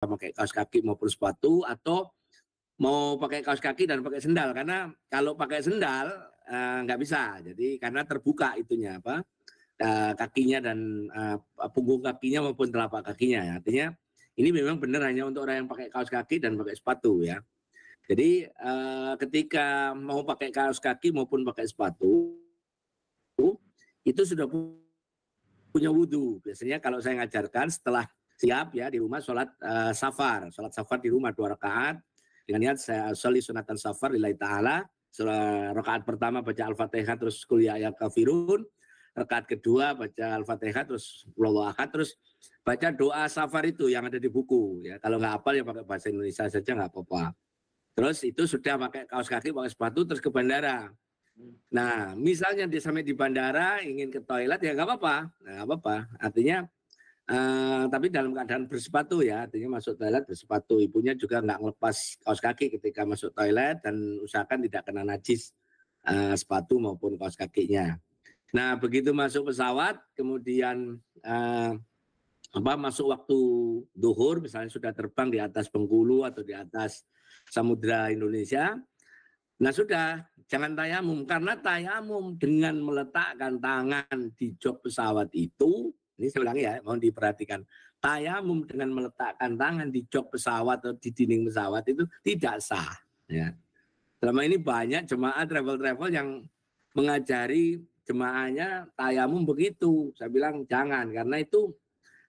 pakai kaos kaki maupun sepatu, atau mau pakai kaos kaki dan pakai sendal. Karena kalau pakai sendal nggak bisa, jadi karena terbuka itunya apa kakinya dan punggung kakinya maupun telapak kakinya. Artinya ini memang benar hanya untuk orang yang pakai kaos kaki dan pakai sepatu ya. Jadi ketika mau pakai kaos kaki maupun pakai sepatu itu sudah punya wudhu. Biasanya kalau saya ngajarkan setelah siap ya di rumah sholat safar di rumah 2 rakaat dengan niat saya sholli sunatan safar lillahi ta'ala. Rakaat pertama baca Al-Fatihah terus qul ya ayyuhal kafirun, rakaat kedua baca Al-Fatihah terus Allahu ahad, terus baca doa safar itu yang ada di buku ya. Kalau nggak hafal ya pakai bahasa Indonesia saja nggak apa-apa. Terus itu sudah pakai kaos kaki, pakai sepatu, terus ke bandara. Nah, misalnya dia sampai di bandara ingin ke toilet ya nggak apa-apa, nggak apa-apa. Artinya, tapi dalam keadaan bersepatu ya, artinya masuk toilet bersepatu. Ibunya juga nggak ngelepas kaos kaki ketika masuk toilet dan usahakan tidak kena najis sepatu maupun kaos kakinya. Nah, begitu masuk pesawat, kemudian masuk waktu duhur, misalnya sudah terbang di atas Bengkulu atau di atas Samudra Indonesia. Nah sudah, jangan tayamum, karena tayamum dengan meletakkan tangan di jok pesawat itu, ini saya ulangi ya, mohon diperhatikan. Tayamum dengan meletakkan tangan di jok pesawat atau di dinding pesawat itu tidak sah. Ya. Selama ini banyak jemaah travel-travel yang mengajari jemaahnya tayamum begitu. Saya bilang jangan, karena itu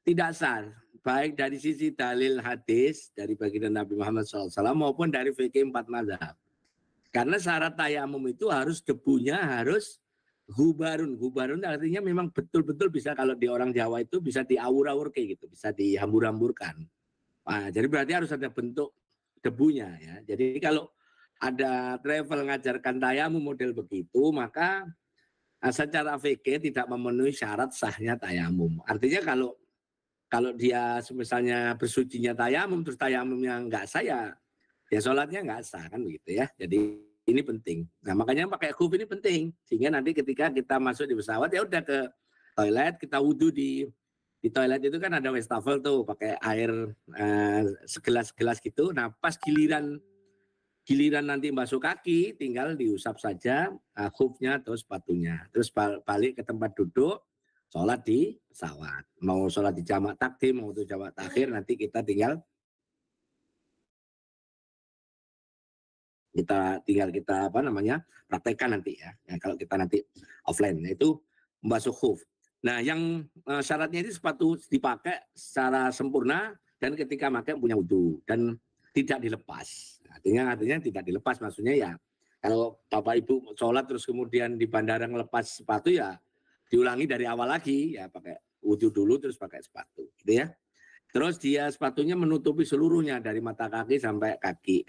tidak sah. Baik dari sisi dalil hadis dari baginda Nabi Muhammad SAW maupun dari fikih 4 mazhab. Karena syarat tayamum itu harus debunya harus gubarun. Gubarun artinya memang betul-betul bisa, kalau di orang Jawa itu bisa diawur-awur kayak gitu, bisa dihambur-hamburkan. Nah, jadi berarti harus ada bentuk debunya ya. Jadi kalau ada travel ngajarkan tayamum model begitu, maka secara fikih tidak memenuhi syarat sahnya tayamum. Artinya kalau dia misalnya bersucinya tayamum terus tayamumnya enggak sah ya sholatnya enggak sah kan begitu ya. Jadi ini penting. Nah makanya pakai khuf ini penting sehingga nanti ketika kita masuk di pesawat ya udah ke toilet, kita wudhu di toilet itu kan ada wastafel tuh pakai air segelas-gelas gitu. Nah pas giliran nanti masuk kaki tinggal diusap saja khufnya atau sepatunya. Terus balik ke tempat duduk. Sholat di pesawat, mau sholat di jamak takdim, mau itu jamak takhir, nanti kita tinggal praktekkan nanti ya. Kalau kita nanti offline, itu membasuh khuf. Nah, yang syaratnya itu sepatu dipakai secara sempurna dan ketika pakai punya wudhu dan tidak dilepas. Artinya tidak dilepas, maksudnya ya kalau Bapak Ibu sholat terus kemudian di bandara ngelepas sepatu ya diulangi dari awal lagi ya, pakai wudhu dulu terus pakai sepatu gitu ya. Terus dia sepatunya menutupi seluruhnya dari mata kaki sampai kaki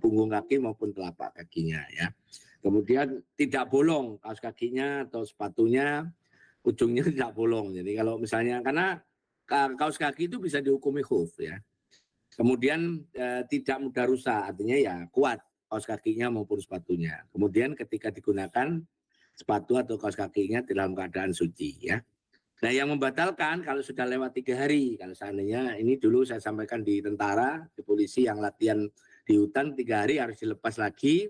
punggung kaki maupun telapak kakinya ya. Kemudian tidak bolong kaos kakinya atau sepatunya, ujungnya tidak bolong. Jadi kalau misalnya, karena kaos kaki itu bisa dihukumi khuf ya. Kemudian tidak mudah rusak, artinya ya kuat kaos kakinya maupun sepatunya. Kemudian ketika digunakan sepatu atau kaos kakinya dalam keadaan suci ya. Nah yang membatalkan kalau sudah lewat 3 hari, kalau seandainya ini dulu saya sampaikan di tentara, di polisi yang latihan di hutan 3 hari harus dilepas lagi,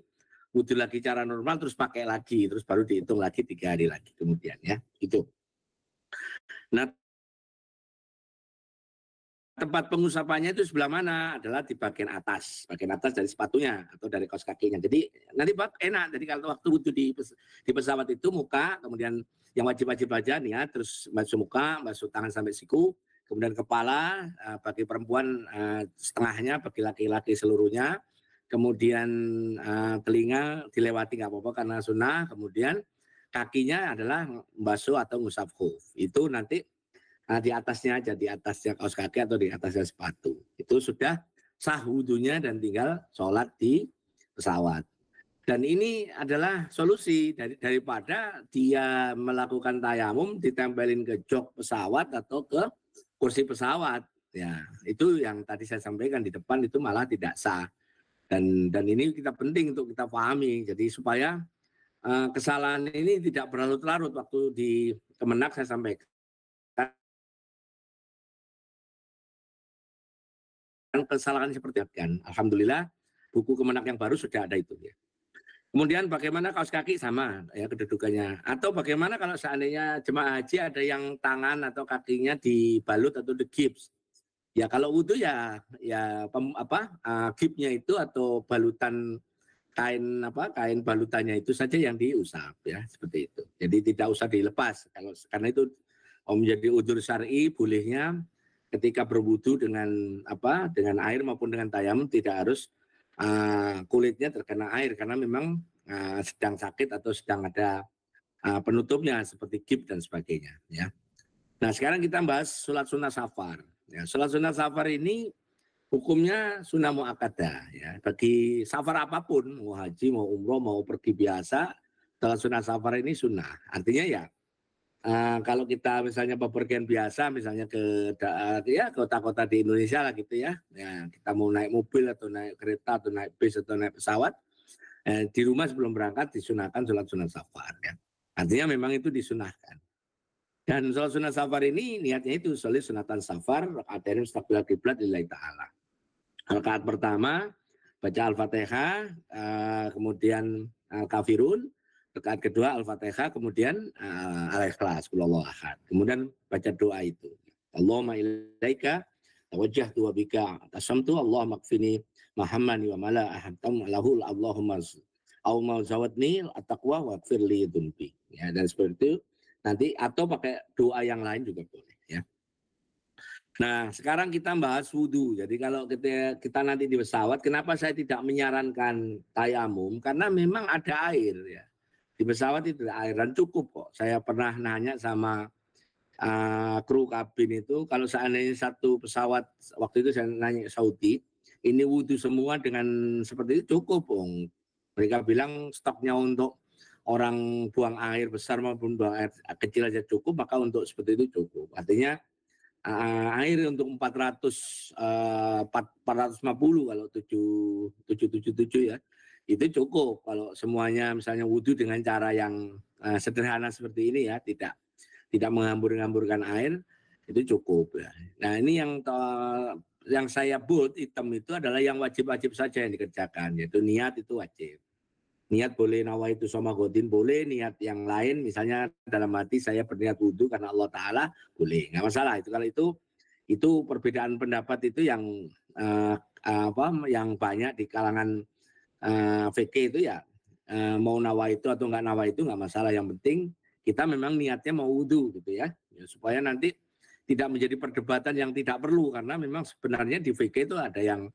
wudhu lagi cara normal, terus pakai lagi, terus baru dihitung lagi 3 hari lagi kemudian ya, itu. Nah tempat pengusapannya itu sebelah mana? Adalah di bagian atas dari sepatunya atau dari kaos kakinya. Jadi nanti enak. Jadi kalau waktu wudhu di pesawat itu muka, kemudian yang wajib-wajib aja nih ya, terus basuh muka, basuh tangan sampai siku, kemudian kepala, bagi perempuan setengahnya, bagi laki-laki seluruhnya, kemudian telinga dilewati nggak apa-apa karena sunnah, kemudian kakinya adalah basuh atau ngusap khuf. Itu nanti di atasnya aja, di atasnya kaos kaki atau di atasnya sepatu. Itu sudah sah wudhunya dan tinggal sholat di pesawat. Dan ini adalah solusi daripada dia melakukan tayamum ditempelin ke jok pesawat atau ke kursi pesawat. Ya, itu yang tadi saya sampaikan di depan itu malah tidak sah. Dan ini kita penting untuk kita pahami. Jadi supaya kesalahan ini tidak berlarut-larut. Waktu di Kemenak saya sampaikan kesalahan seperti itu kan. Alhamdulillah buku Kemenak yang baru sudah ada itu ya. Kemudian bagaimana kaos kaki sama ya kedudukannya. Atau bagaimana kalau seandainya jemaah haji ada yang tangan atau kakinya dibalut atau digips. Ya kalau wudhu gipsnya itu atau balutan kain balutannya itu saja yang diusap ya seperti itu. Jadi tidak usah dilepas karena itu menjadi udzur syar'i bolehnya ketika berwudhu dengan air maupun dengan tayamum tidak harus kulitnya terkena air karena memang sedang sakit atau sedang ada penutupnya seperti gips dan sebagainya ya. Nah sekarang kita bahas sholat sunnah safar. Ya, sholat sunnah safar ini hukumnya sunnah muakkadah ya. Bagi safar apapun, mau haji, mau umroh, mau pergi biasa, sholat sunnah safar ini sunnah. Artinya ya kalau kita misalnya bepergian biasa, misalnya ke kota-kota di Indonesia lah gitu ya. Ya kita mau naik mobil atau naik kereta atau naik bis atau naik pesawat, di rumah sebelum berangkat disunahkan sholat sunnah safar ya. Artinya memang itu disunahkan. Dan sholat sunnah safar ini niatnya itu sholat sunatan safar, rakaat mustaqbil kiblat lillahi ta'ala. Rakaat pertama baca Al-Fatihah, kemudian Al-Kafirun, rakaat kedua Al-Fatihah, kemudian Al-Ikhlas, Qulhuwallahu ahad. Kemudian baca doa itu. Allahumma ilaika tawajjahtu wa bika tasamtu Allahumma kfini Muhammad wa mala ahamtam lahul Allahumma zawadni at-taqwa wa gfirli dzunbi. Ya, dan seperti itu. Nanti atau pakai doa yang lain juga boleh ya. Nah sekarang kita bahas wudhu. Jadi kalau kita nanti di pesawat, kenapa saya tidak menyarankan tayamum? Karena memang ada air ya. Di pesawat itu ada air dan cukup kok. Saya pernah nanya sama kru kabin itu, kalau seandainya satu pesawat, waktu itu saya nanya Saudi, ini wudhu semua dengan seperti itu cukup. Mereka bilang stoknya untuk orang buang air besar maupun buang air kecil aja cukup, maka untuk seperti itu cukup. Artinya air untuk 450 kalau 777 ya, itu cukup. Kalau semuanya misalnya wudhu dengan cara yang sederhana seperti ini ya, tidak menghambur-hamburkan air, itu cukup ya. Nah ini yang saya bold hitam itu adalah yang wajib-wajib saja yang dikerjakan, yaitu niat itu wajib. Niat boleh nawaitu soma godin boleh, niat yang lain misalnya dalam hati saya berniat wudhu karena Allah Ta'ala boleh, nggak masalah itu. Kalau itu perbedaan pendapat itu yang banyak di kalangan fikih itu ya, mau nawaitu atau nggak nawaitu nggak masalah, yang penting kita memang niatnya mau wudhu gitu ya, supaya nanti tidak menjadi perdebatan yang tidak perlu, karena memang sebenarnya di fikih itu ada yang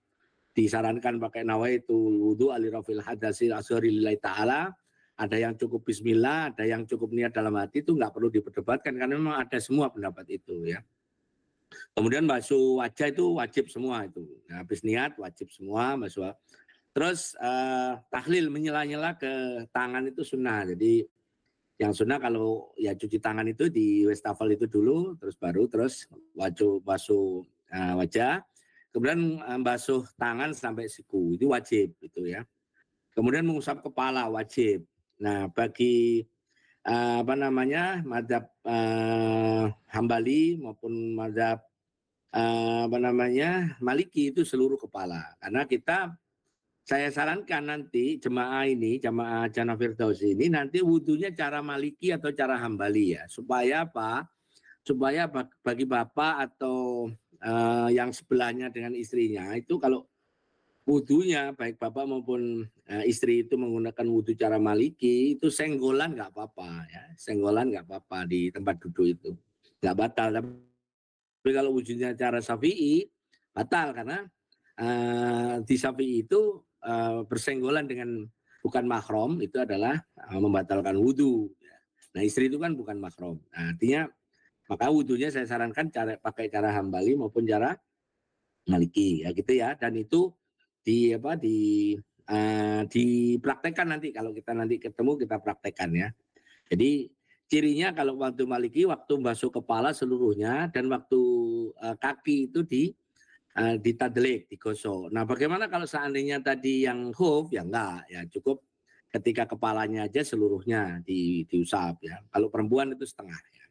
disarankan pakai nawaitu wudu alirafil hadasil asghari lillahi ta'ala, ada yang cukup bismillah, ada yang cukup niat dalam hati, itu nggak perlu diperdebatkan karena memang ada semua pendapat itu ya. Kemudian basuh wajah itu wajib semua itu. Nah, habis niat wajib semua basuh. Terus tahlil menyela-nyela ke tangan itu sunnah. Jadi yang sunnah kalau ya cuci tangan itu di wastafel itu dulu, terus baru basuh wajah. Kemudian basuh tangan sampai siku, itu wajib gitu ya. Kemudian mengusap kepala wajib. Nah bagi mazhab Hambali maupun mazhab Maliki itu seluruh kepala. Karena saya sarankan nanti jemaah Jannah Firdaus ini nanti wudhunya cara Maliki atau cara Hambali ya. Supaya apa? Supaya bagi bapak atau yang sebelahnya dengan istrinya itu kalau wudhunya baik bapak maupun istri itu menggunakan wudhu cara Maliki, itu senggolan nggak apa-apa ya, senggolan nggak apa-apa di tempat duduk itu nggak batal. Tapi kalau wudhunya cara Syafi'i batal karena di Syafi'i itu bersenggolan dengan bukan mahram itu adalah membatalkan wudhu. Nah istri itu kan bukan mahram. Nah, artinya maka wudhunya saya sarankan pakai cara Hambali maupun cara Maliki ya gitu ya. Dan itu dipraktekkan nanti, kalau kita nanti ketemu kita praktekkan ya. Jadi cirinya kalau waktu Maliki waktu basuh kepala seluruhnya dan waktu kaki itu ditadlik, digosok. Nah bagaimana kalau seandainya tadi yang khuf ya enggak ya, cukup ketika kepalanya aja seluruhnya diusap ya. Kalau perempuan itu setengah ya.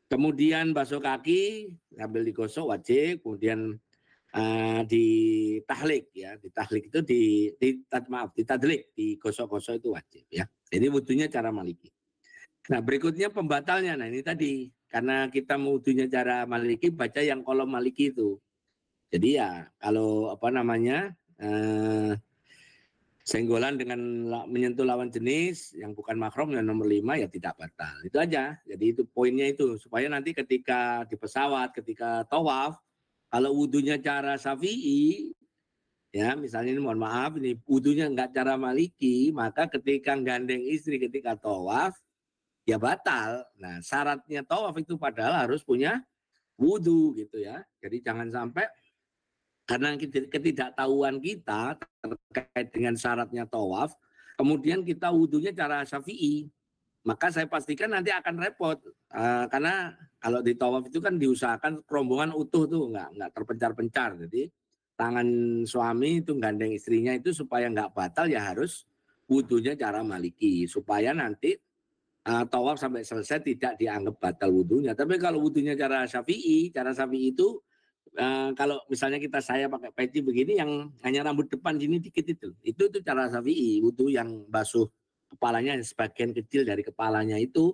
Kemudian basuh kaki sambil digosok wajib, kemudian di tahlik ya, di tahlik itu maaf, di tadlik, digosok-gosok itu wajib ya. Jadi wudunya cara Maliki. Nah, berikutnya pembatalnya. Nah, ini tadi karena kita mau wudunya cara Maliki, baca yang kolom Maliki itu. Jadi ya kalau apa namanya? Senggolan dengan menyentuh lawan jenis yang bukan mahram yang nomor 5 ya tidak batal. Itu aja. Jadi itu poinnya itu supaya nanti ketika di pesawat, ketika tawaf, kalau wudunya cara Syafi'i, ya misalnya ini mohon maaf ini wudunya enggak cara Maliki, maka ketika gandeng istri ketika tawaf ya batal. Nah, syaratnya tawaf itu padahal harus punya wudu gitu ya. Jadi jangan sampai karena ketidaktahuan kita terkait dengan syaratnya tawaf, kemudian kita wudunya cara Syafi'i, maka saya pastikan nanti akan repot. Karena kalau di tawaf itu kan diusahakan rombongan utuh tuh, nggak terpencar-pencar. Jadi tangan suami itu gandeng istrinya itu supaya nggak batal ya harus wudunya cara Maliki, supaya nanti tawaf sampai selesai tidak dianggap batal wudunya. Tapi kalau wudunya cara Syafi'i itu kalau misalnya saya pakai peci begini yang hanya rambut depan sini dikit itu cara Syafi'i, wudu yang basuh kepalanya sebagian kecil dari kepalanya itu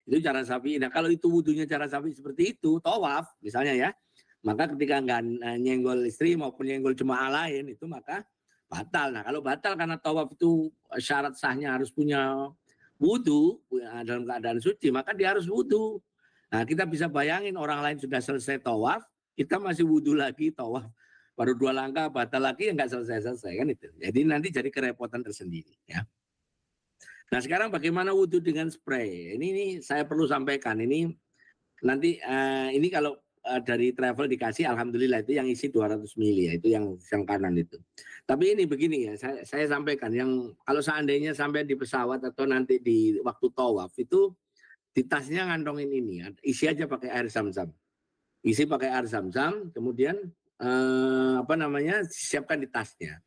cara Syafi'i. Nah kalau itu wudunya cara Syafi'i seperti itu, tawaf misalnya ya, maka ketika nggak nyenggol istri maupun nyenggol jemaah lain itu maka batal. Nah kalau batal karena tawaf itu syarat sahnya harus punya wudu dalam keadaan suci, maka dia harus wudu. Nah, kita bisa bayangin orang lain sudah selesai tawaf, kita masih wudhu lagi tawaf. Baru 2 langkah batal lagi ya nggak selesai-selesai kan itu. Jadi nanti jadi kerepotan tersendiri ya. Nah, sekarang bagaimana wudhu dengan spray? Ini saya perlu sampaikan ini nanti ini kalau dari travel dikasih alhamdulillah itu yang isi 200 ml ya, itu yang kanan itu. Tapi ini begini ya, saya sampaikan yang kalau seandainya sampai di pesawat atau nanti di waktu tawaf itu di tasnya ngantongin ini, isi aja pakai air zam-zam. Isi pakai air zam-zam, kemudian siapkan di tasnya.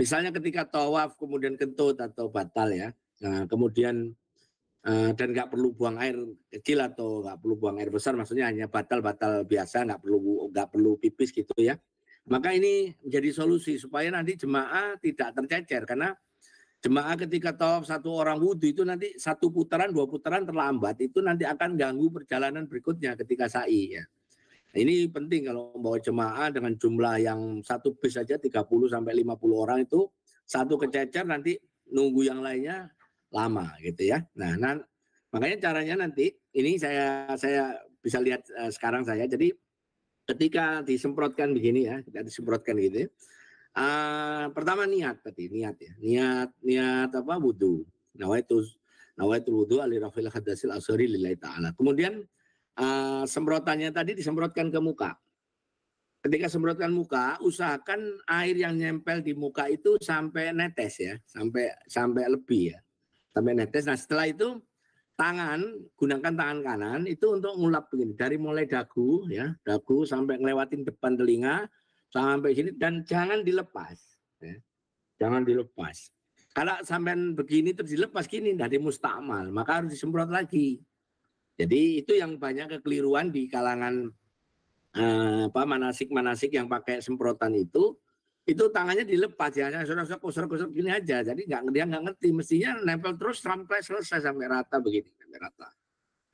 Misalnya ketika tawaf kemudian kentut atau batal ya, kemudian dan nggak perlu buang air kecil atau nggak perlu buang air besar, maksudnya hanya batal biasa, nggak perlu pipis gitu ya. Maka ini menjadi solusi supaya nanti jemaah tidak tercecer karena jemaah ketika tawaf satu orang wudhu itu nanti 1 putaran 2 putaran terlambat itu nanti akan ganggu perjalanan berikutnya ketika sa'i ya. Nah, ini penting kalau membawa jemaah dengan jumlah yang satu bis saja 30 sampai 50 orang itu satu kececer nanti nunggu yang lainnya lama gitu ya. Nah, makanya caranya nanti ini saya bisa lihat sekarang saya. Jadi ketika disemprotkan begini ya, kita disemprotkan gitu ya. Pertama niat apa wudu. Nawaitul wudu ali rafil hadasil asori lillahi ta'ala. Kemudian semprotannya tadi disemprotkan ke muka. Ketika semprotkan muka, usahakan air yang nempel di muka itu sampai netes ya, sampai lebih ya. Sampai netes. Nah, setelah itu gunakan tangan kanan itu untuk ngulap begini dari mulai dagu sampai ngelewatin depan telinga sampai sini dan jangan dilepas ya. Jangan dilepas. Kalau sampai begini terus dilepas gini dari mustakmal, maka harus disemprot lagi. Jadi itu yang banyak kekeliruan di kalangan manasik yang pakai semprotan itu tangannya dilepas ya, kusur-kusur gini aja. Jadi dia nggak ngerti, mestinya nempel terus sampai selesai sampai rata begini, sampai rata.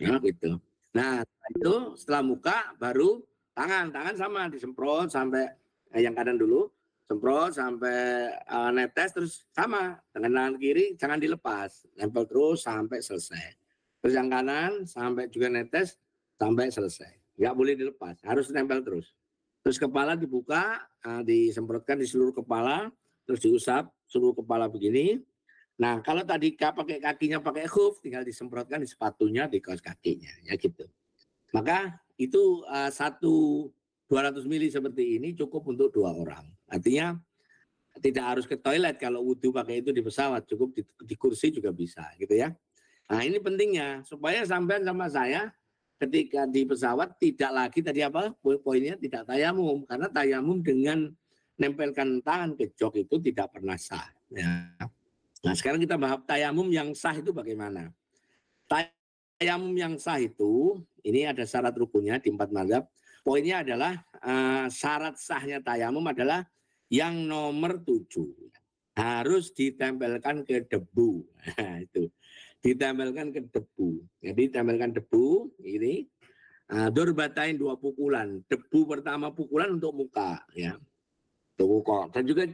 Ya gitu. Nah, itu setelah muka baru tangan sama disemprot sampai yang kanan dulu, semprot sampai netes terus sama dengan tangan kiri jangan dilepas, nempel terus sampai selesai. Terus yang kanan sampai juga netes sampai selesai, nggak boleh dilepas, harus nempel terus. Terus kepala dibuka, disemprotkan di seluruh kepala, terus diusap seluruh kepala begini. Nah kalau tadi pakai kakinya pakai khuf, tinggal disemprotkan di sepatunya, di kaos kakinya, ya gitu. Maka itu 200 ml seperti ini cukup untuk 2 orang. Artinya tidak harus ke toilet kalau wudhu pakai itu di pesawat, cukup di kursi juga bisa gitu ya. Nah ini pentingnya supaya sampean sama saya ketika di pesawat tidak lagi tadi apa poinnya tidak tayamum, karena tayamum dengan nempelkan tangan ke jok itu tidak pernah sah. Ya. Nah sekarang kita bahas tayamum yang sah itu bagaimana. Tayamum yang sah itu ini ada syarat rukunnya di 4 mazhab. Poinnya adalah syarat sahnya tayamum adalah yang nomor 7. Harus ditempelkan ke debu. Nah, itu. Ditempelkan ke debu. Jadi ditempelkan debu ini dorbatain 2 pukulan. Debu pertama pukulan untuk muka ya. Untuk muka. Dan juga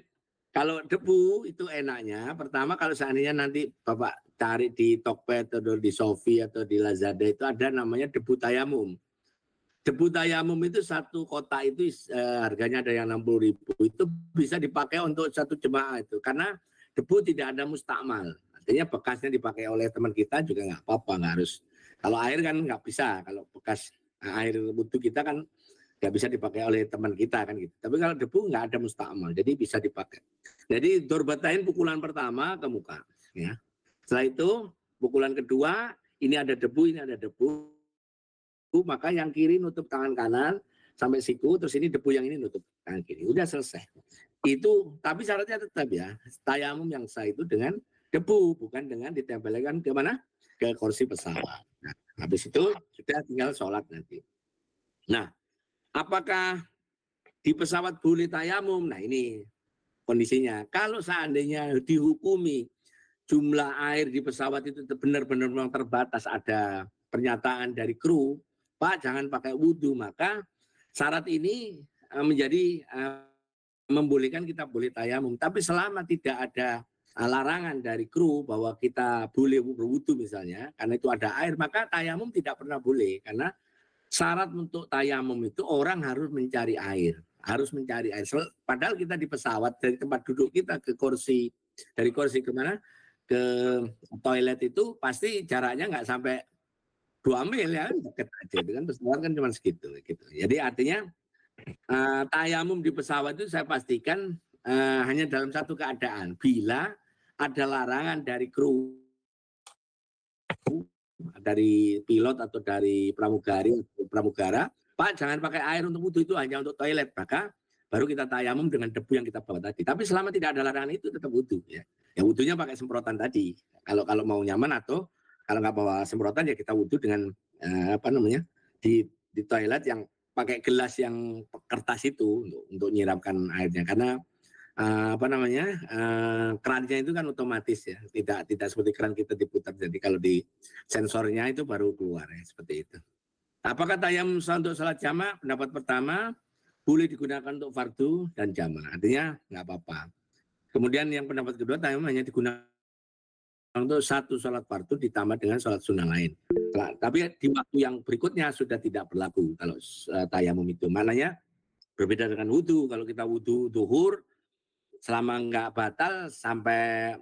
kalau debu itu enaknya pertama kalau seandainya nanti Bapak cari di Tokped atau di Shopee atau di Lazada itu ada namanya debu tayamum. Debu tayamum itu satu kotak itu harganya ada yang 60.000. Itu bisa dipakai untuk satu jemaah itu karena debu tidak ada mustakmal. Artinya bekasnya dipakai oleh teman kita juga nggak apa-apa, nggak harus. Kalau air kan nggak bisa, kalau bekas air wudhu kita kan nggak bisa dipakai oleh teman kita kan gitu. Tapi kalau debu nggak ada mustakmal, jadi bisa dipakai. Jadi dorbatain pukulan pertama ke muka. Ya. Setelah itu pukulan kedua, ini ada debu, ini ada debu. Maka yang kiri nutup tangan kanan sampai siku, terus ini debu yang ini nutup tangan kiri. Udah selesai. Itu, tapi syaratnya tetap ya, tayamum yang sah itu dengan debu, bukan dengan ditempelkan ke mana? Ke kursi pesawat. Nah, habis itu sudah tinggal sholat nanti. Nah, apakah di pesawat boleh tayamum? Nah ini kondisinya. Kalau seandainya dihukumi jumlah air di pesawat itu benar-benar memang terbatas, ada pernyataan dari kru, Pak jangan pakai wudhu, maka syarat ini menjadi membolehkan kita boleh tayamum. Tapi selama tidak ada larangan dari kru bahwa kita boleh berwudhu misalnya, karena itu ada air, maka tayamum tidak pernah boleh. Karena syarat untuk tayamum itu orang harus mencari air. Harus mencari air. Padahal kita di pesawat, dari tempat duduk kita ke kursi, dari kursi kemana? Ke toilet itu pasti jaraknya nggak sampai 2 mil ya, deket aja itu kan, pesawat kan cuma segitu gitu. Jadi artinya tayamum di pesawat itu saya pastikan hanya dalam satu keadaan, bila ada larangan dari kru, dari pilot atau dari pramugari atau pramugara, Pak jangan pakai air untuk wudhu, itu hanya untuk toilet, maka baru kita tayamum dengan debu yang kita bawa tadi. Tapi selama tidak ada larangan itu tetap wudhu ya. Ya wudhunya pakai semprotan tadi. Kalau mau nyaman atau kalau nggak bawa semprotan ya kita wudhu dengan di toilet yang pakai gelas yang kertas itu untuk nyiramkan airnya. Karena kerannya itu kan otomatis ya, tidak seperti keran kita diputar. Jadi kalau di sensornya itu baru keluar ya, seperti itu. Apakah tayamum untuk salat jamaah? Pendapat pertama boleh digunakan untuk fardu dan jamaah, artinya nggak apa-apa. Kemudian yang pendapat kedua, tayamum hanya digunakan untuk satu sholat fardu ditambah dengan sholat sunnah lain. Tapi di waktu yang berikutnya sudah tidak berlaku kalau tayamum itu. Maknanya berbeda dengan wudhu. Kalau kita wudhu duhur, selama nggak batal sampai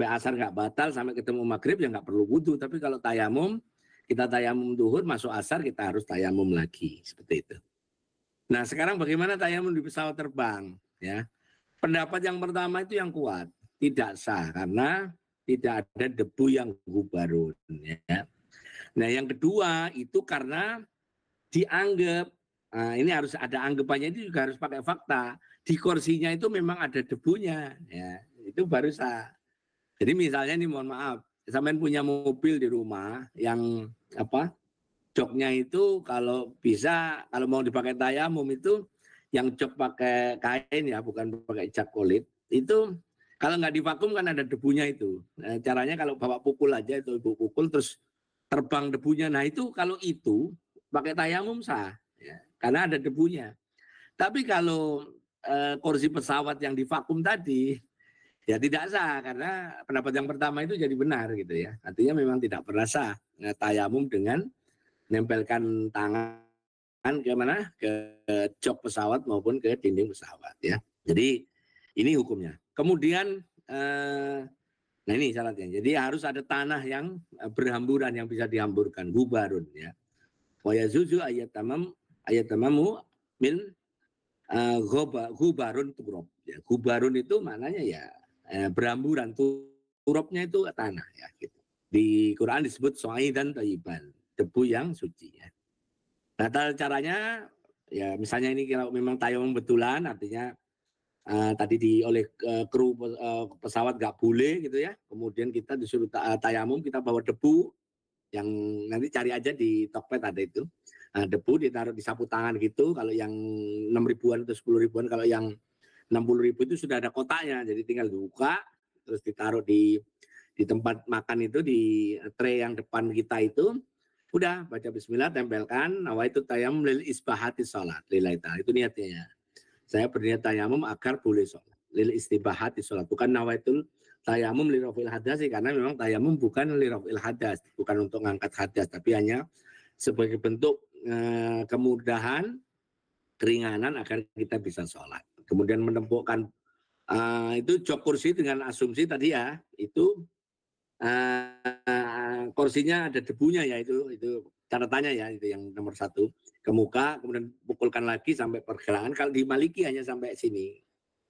asar nggak batal, sampai ketemu maghrib ya nggak perlu wudhu. Tapi kalau tayamum, kita tayamum duhur, masuk asar kita harus tayamum lagi, seperti itu. Nah sekarang bagaimana tayamum di pesawat terbang? Ya, pendapat yang pertama itu yang kuat, tidak sah karena tidak ada debu yang gubarun. Ya. Nah yang kedua itu karena dianggap, ini harus ada anggapannya, itu juga harus pakai fakta. Di kursinya itu memang ada debunya, ya itu baru sah. Jadi misalnya nih mohon maaf, sampean punya mobil di rumah yang joknya itu kalau bisa, kalau mau dipakai tayamum itu yang jok pakai kain ya, bukan pakai cat kulit. Itu kalau nggak divakum kan ada debunya itu. Nah, caranya kalau bapak pukul aja itu, ibu pukul terus terbang debunya. Nah itu kalau itu pakai tayamum sah, ya, karena ada debunya. Tapi kalau kursi pesawat yang divakum tadi, ya tidak sah karena pendapat yang pertama itu jadi benar gitu ya. Artinya memang tidak pernah sah tayamum dengan nempelkan tangan ke mana, ke jok pesawat maupun ke dinding pesawat ya. Jadi ini hukumnya. Kemudian nah ini syaratnya. Jadi harus ada tanah yang berhamburan, yang bisa dihamburkan, gubarun ya. Wa yazuzu ayatamamu min gubarun turab. Ya, gubarun itu maknanya ya berhamburan, turabnya itu tanah ya gitu. Di Quran disebut so'idan thayyiban, debu yang suci ya. Nah, caranya ya misalnya ini kalau memang tayamum betulan, artinya tadi oleh kru pesawat nggak boleh gitu ya. Kemudian kita disuruh tayamum, kita bawa debu yang nanti cari aja di Tokped ada itu. Nah, debu ditaruh di sapu tangan gitu, kalau yang 6 ribuan atau 10 ribuan, kalau yang 60 ribu itu sudah ada kotaknya, jadi tinggal dibuka, terus ditaruh di tempat makan itu, di tray yang depan kita itu, udah baca bismillah, tempelkan, nawaitu tayammum lil isbahati sholat, lillahi ta'ala, itu niatnya. Saya berniat tayamum agar boleh sholat, lil istibahati sholat, bukan nawaitul tayamum lirafil hadas, karena memang tayamum bukan lirafil hadas, bukan untuk ngangkat hadas, tapi hanya sebagai bentuk kemudahan, keringanan agar kita bisa sholat. Kemudian menempukkan itu jok kursi dengan asumsi tadi ya, itu kursinya ada debunya ya, itu catatannya ya, itu yang nomor 1. Ke muka, kemudian pukulkan lagi sampai pergelangan. Kalau di Maliki hanya sampai sini.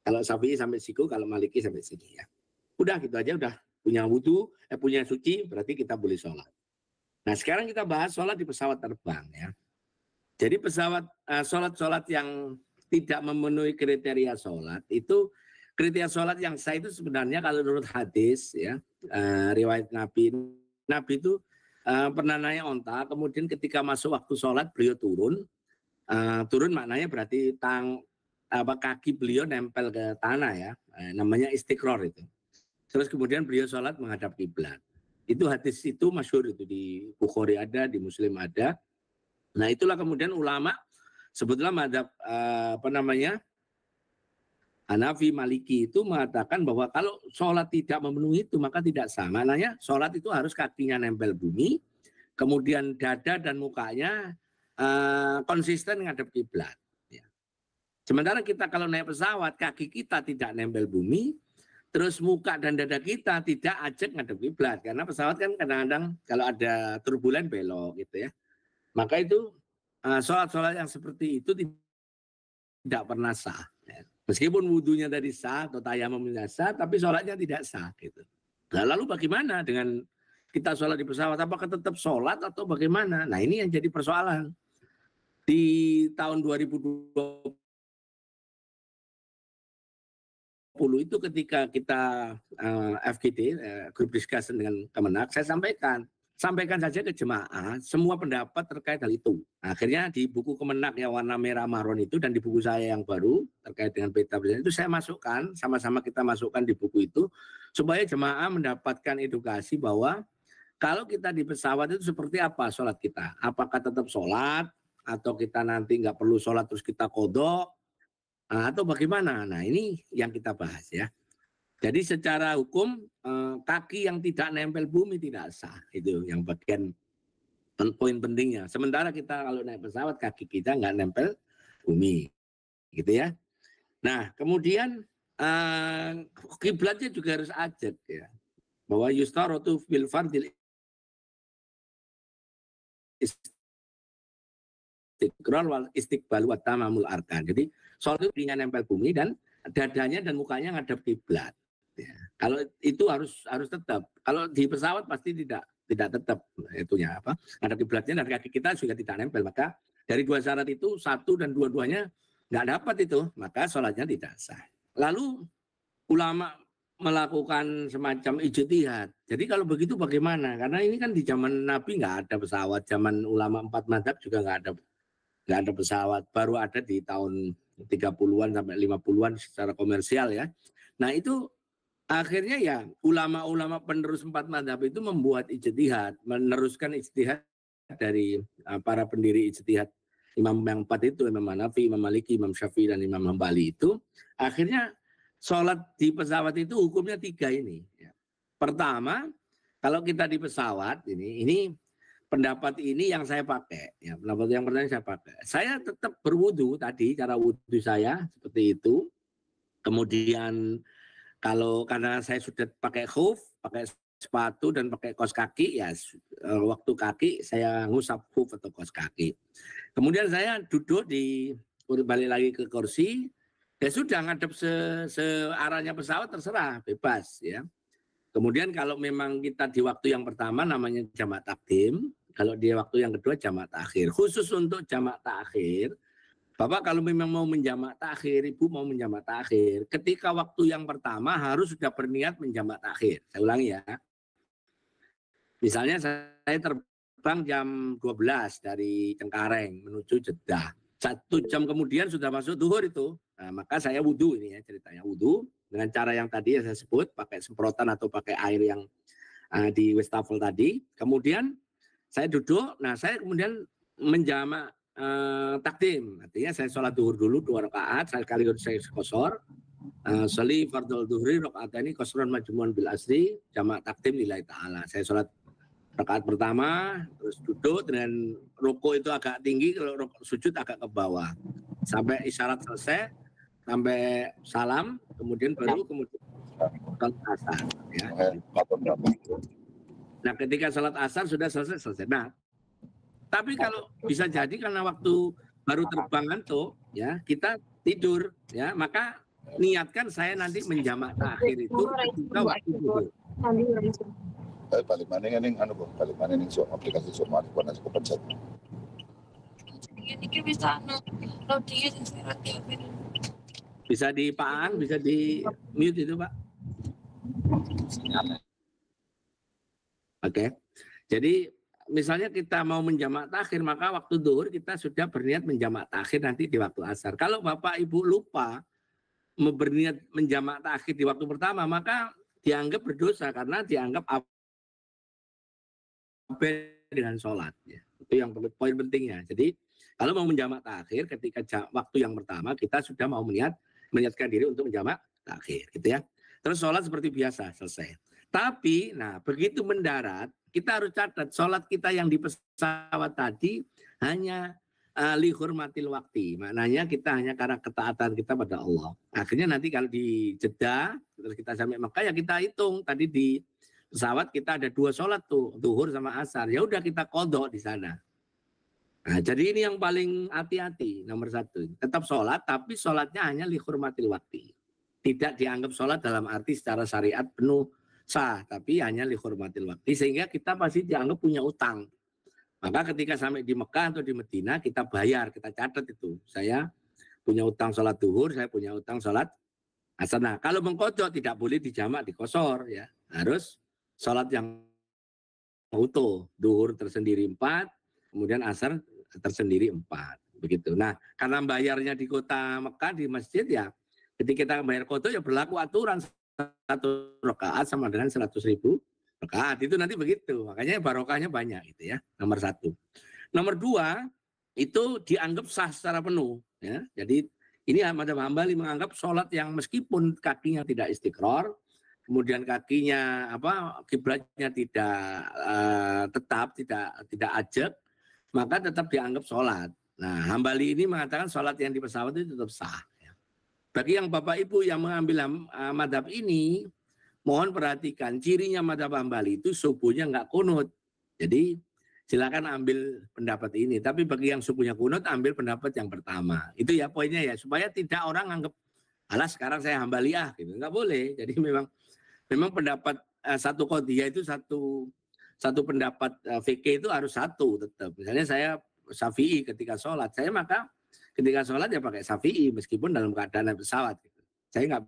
Kalau Syafi'i sampai siku, kalau Maliki sampai sini ya. Udah gitu aja, udah punya wudu, punya suci, berarti kita boleh sholat. Nah sekarang kita bahas sholat di pesawat terbang ya. Jadi pesawat sholat yang tidak memenuhi kriteria sholat itu, kriteria sholat yang sah itu sebenarnya kalau menurut hadis ya, riwayat Nabi itu pernah naik onta, kemudian ketika masuk waktu sholat beliau turun, turun maknanya berarti kaki beliau nempel ke tanah ya, namanya istiqror itu. Terus kemudian beliau sholat menghadap kiblat. Itu hadis itu masyhur, itu di Bukhari ada, di Muslim ada. Nah itulah kemudian ulama sebetulnya madhab Hanafi Maliki itu mengatakan bahwa kalau sholat tidak memenuhi itu maka tidak sah. Maknanya sholat itu harus kakinya nempel bumi, kemudian dada dan mukanya konsisten menghadap kiblat. Ya. Sementara kita kalau naik pesawat kaki kita tidak nempel bumi, terus muka dan dada kita tidak ajak menghadap kiblat, karena pesawat kan kadang-kadang kalau ada turbulen belok gitu ya. Maka itu sholat-sholat yang seperti itu tidak pernah sah. Ya. Meskipun wudhunya tadi sah atau tayamumnya sah, tapi sholatnya tidak sah. Gitu. Nah, lalu bagaimana dengan kita sholat di pesawat? Apakah tetap sholat atau bagaimana? Nah ini yang jadi persoalan. Di tahun 2020 itu ketika kita FGD, Group Discussion dengan Kemenak, saya sampaikan saja ke jemaah semua pendapat terkait hal itu. Akhirnya di buku Kemenak yang warna merah marun itu dan di buku saya yang baru terkait dengan peta itu saya masukkan, sama-sama kita masukkan di buku itu supaya jemaah mendapatkan edukasi bahwa kalau kita di pesawat itu seperti apa sholat kita. Apakah tetap sholat atau kita nanti nggak perlu sholat terus kita kodok atau bagaimana. Nah ini yang kita bahas ya. Jadi secara hukum kaki yang tidak nempel bumi tidak sah, itu yang bagian poin pentingnya. Sementara kita kalau naik pesawat kaki kita nggak nempel bumi, gitu ya. Nah kemudian kiblatnya juga harus ajak ya, bahwa yustaratu fil fardil istiqrar wal istiqbal wa tamamul arkan. Jadi sholat itu ringan nempel bumi dan dadanya dan mukanya ngadep kiblat. Ya. Kalau itu harus tetap. Kalau di pesawat pasti tidak tetap itunya apa. Ada kiblatnya dan kaki kita juga tidak nempel. Maka dari dua syarat itu satu dan dua-duanya nggak dapat itu, maka sholatnya tidak sah. Lalu ulama melakukan semacam ijtihad. Jadi kalau begitu bagaimana? Karena ini kan di zaman Nabi nggak ada pesawat, zaman ulama 4 mazhab juga nggak ada pesawat. Baru ada di tahun 30-an sampai 50-an secara komersial ya. Nah itu akhirnya ya ulama-ulama penerus 4 mazhab itu membuat ijtihad, meneruskan ijtihad dari para pendiri ijtihad imam yang 4 itu, Imam Hanafi, Imam Maliki, Imam Syafi'i dan Imam Hambali itu. Akhirnya sholat di pesawat itu hukumnya 3 ini. Ya. Pertama, kalau kita di pesawat ini pendapat ini yang saya pakai. Ya, pendapat yang pertama saya pakai. Saya tetap berwudu tadi, cara wudu saya seperti itu. Kemudian karena saya sudah pakai khuf, pakai sepatu dan pakai kaos kaki, ya waktu kaki saya ngusap khuf atau kaos kaki. Kemudian saya duduk balik lagi ke kursi, ya sudah ngadep searahnya pesawat terserah, bebas ya. Kemudian kalau memang kita di waktu yang pertama namanya jamak takdim, kalau di waktu yang kedua jamak takhir. Khusus untuk jamak takhir, Bapak kalau memang mau menjamak takhir, Ibu mau menjamak takhir, ketika waktu yang pertama harus sudah berniat menjamak takhir. Saya ulangi ya. Misalnya saya terbang jam 12 dari Cengkareng menuju Jeddah. 1 jam kemudian sudah masuk zuhur itu. Nah, maka saya wudhu ini ya ceritanya. Wudhu dengan cara yang tadi yang saya sebut, pakai semprotan atau pakai air yang di wastafel tadi. Kemudian saya duduk, nah saya kemudian menjamak takdim. Artinya saya sholat zuhur dulu 2 rakaat, sekaligus saya qashar. Sholli fardhu dhuhri rakaatani qasran majmu'an bil asri, jamak takdim lillahi ta'ala. Saya sholat rakaat pertama, terus duduk dengan ruku itu agak tinggi, kalau sujud agak ke bawah. Sampai isyarat selesai, sampai salam, kemudian baru sholat asar. Ya. Nah ketika sholat asar sudah selesai. Nah, tapi kalau bisa jadi karena waktu baru terbang ngantuk, ya kita tidur, ya maka niatkan saya nanti menjamak takhir itu ketika waktu tidur. Balik mana yang balik mana yang aplikasi semua di mana aku pencet. Bisa di Pak, bisa di mute itu Pak. Oke. Jadi misalnya kita mau menjamak takhir, maka waktu zuhur kita sudah berniat menjamak takhir nanti di waktu asar. Kalau Bapak Ibu lupa berniat menjamak takhir di waktu pertama, maka dianggap berdosa karena dianggap dengan sholat. Ya. Itu yang poin pentingnya. Jadi kalau mau menjamak takhir ketika waktu yang pertama kita sudah mau meniatkan diri untuk menjamak takhir, gitu ya. Terus sholat seperti biasa selesai. Tapi, nah begitu mendarat kita harus catat sholat kita yang di pesawat tadi hanya lihurmatil wakti. Maknanya kita hanya karena ketaatan kita pada Allah. Akhirnya nanti kalau di Jeddah terus kita sampai Mekah ya kita hitung tadi di pesawat kita ada 2 sholat tuh, zuhur sama asar. Ya udah kita qadha di sana. Nah, jadi ini yang paling hati-hati nomor 1. Tetap sholat, tapi sholatnya hanya lihurmatil wakti. Tidak dianggap sholat dalam arti secara syariat penuh sah, tapi hanya lihurmatil wakti. Sehingga kita pasti dianggap punya utang. Maka ketika sampai di Mekah atau di Madinah kita bayar, kita catat itu. Saya punya utang sholat zuhur, saya punya utang sholat asar. Nah, kalau mengqadha tidak boleh dijamak di qashar ya. Harus sholat yang utuh, zuhur tersendiri 4, kemudian asar tersendiri 4, begitu. Nah, karena bayarnya di kota Mekah di masjid ya, ketika kita bayar qadha ya berlaku aturan 1 rakaat sama dengan 100.000 rakaat. Itu nanti begitu, makanya barokahnya banyak gitu ya. Nomor 1. Nomor 2 itu dianggap sah secara penuh ya. Jadi ini Madzhab Hambali menganggap sholat yang meskipun kakinya tidak istiqrar, kemudian kakinya kiblatnya tidak tetap tidak ajak, maka tetap dianggap sholat. Nah, Hambali ini mengatakan sholat yang di pesawat itu tetap sah. Ya. Bagi yang Bapak Ibu yang mengambil madhab ini, mohon perhatikan cirinya madhab Hambali itu subuhnya nggak kunut. Jadi silakan ambil pendapat ini. Tapi bagi yang subuhnya kunut, ambil pendapat yang pertama. Itu ya poinnya ya, supaya tidak orang anggap alah sekarang saya Hambaliah gitu. Nggak boleh. Jadi memang pendapat satu qadhiyah itu satu pendapat fikih itu harus satu tetap. Misalnya saya Syafi'i ketika sholat, saya maka ketika sholat ya pakai Syafi'i meskipun dalam keadaan pesawat. Gitu. Saya nggak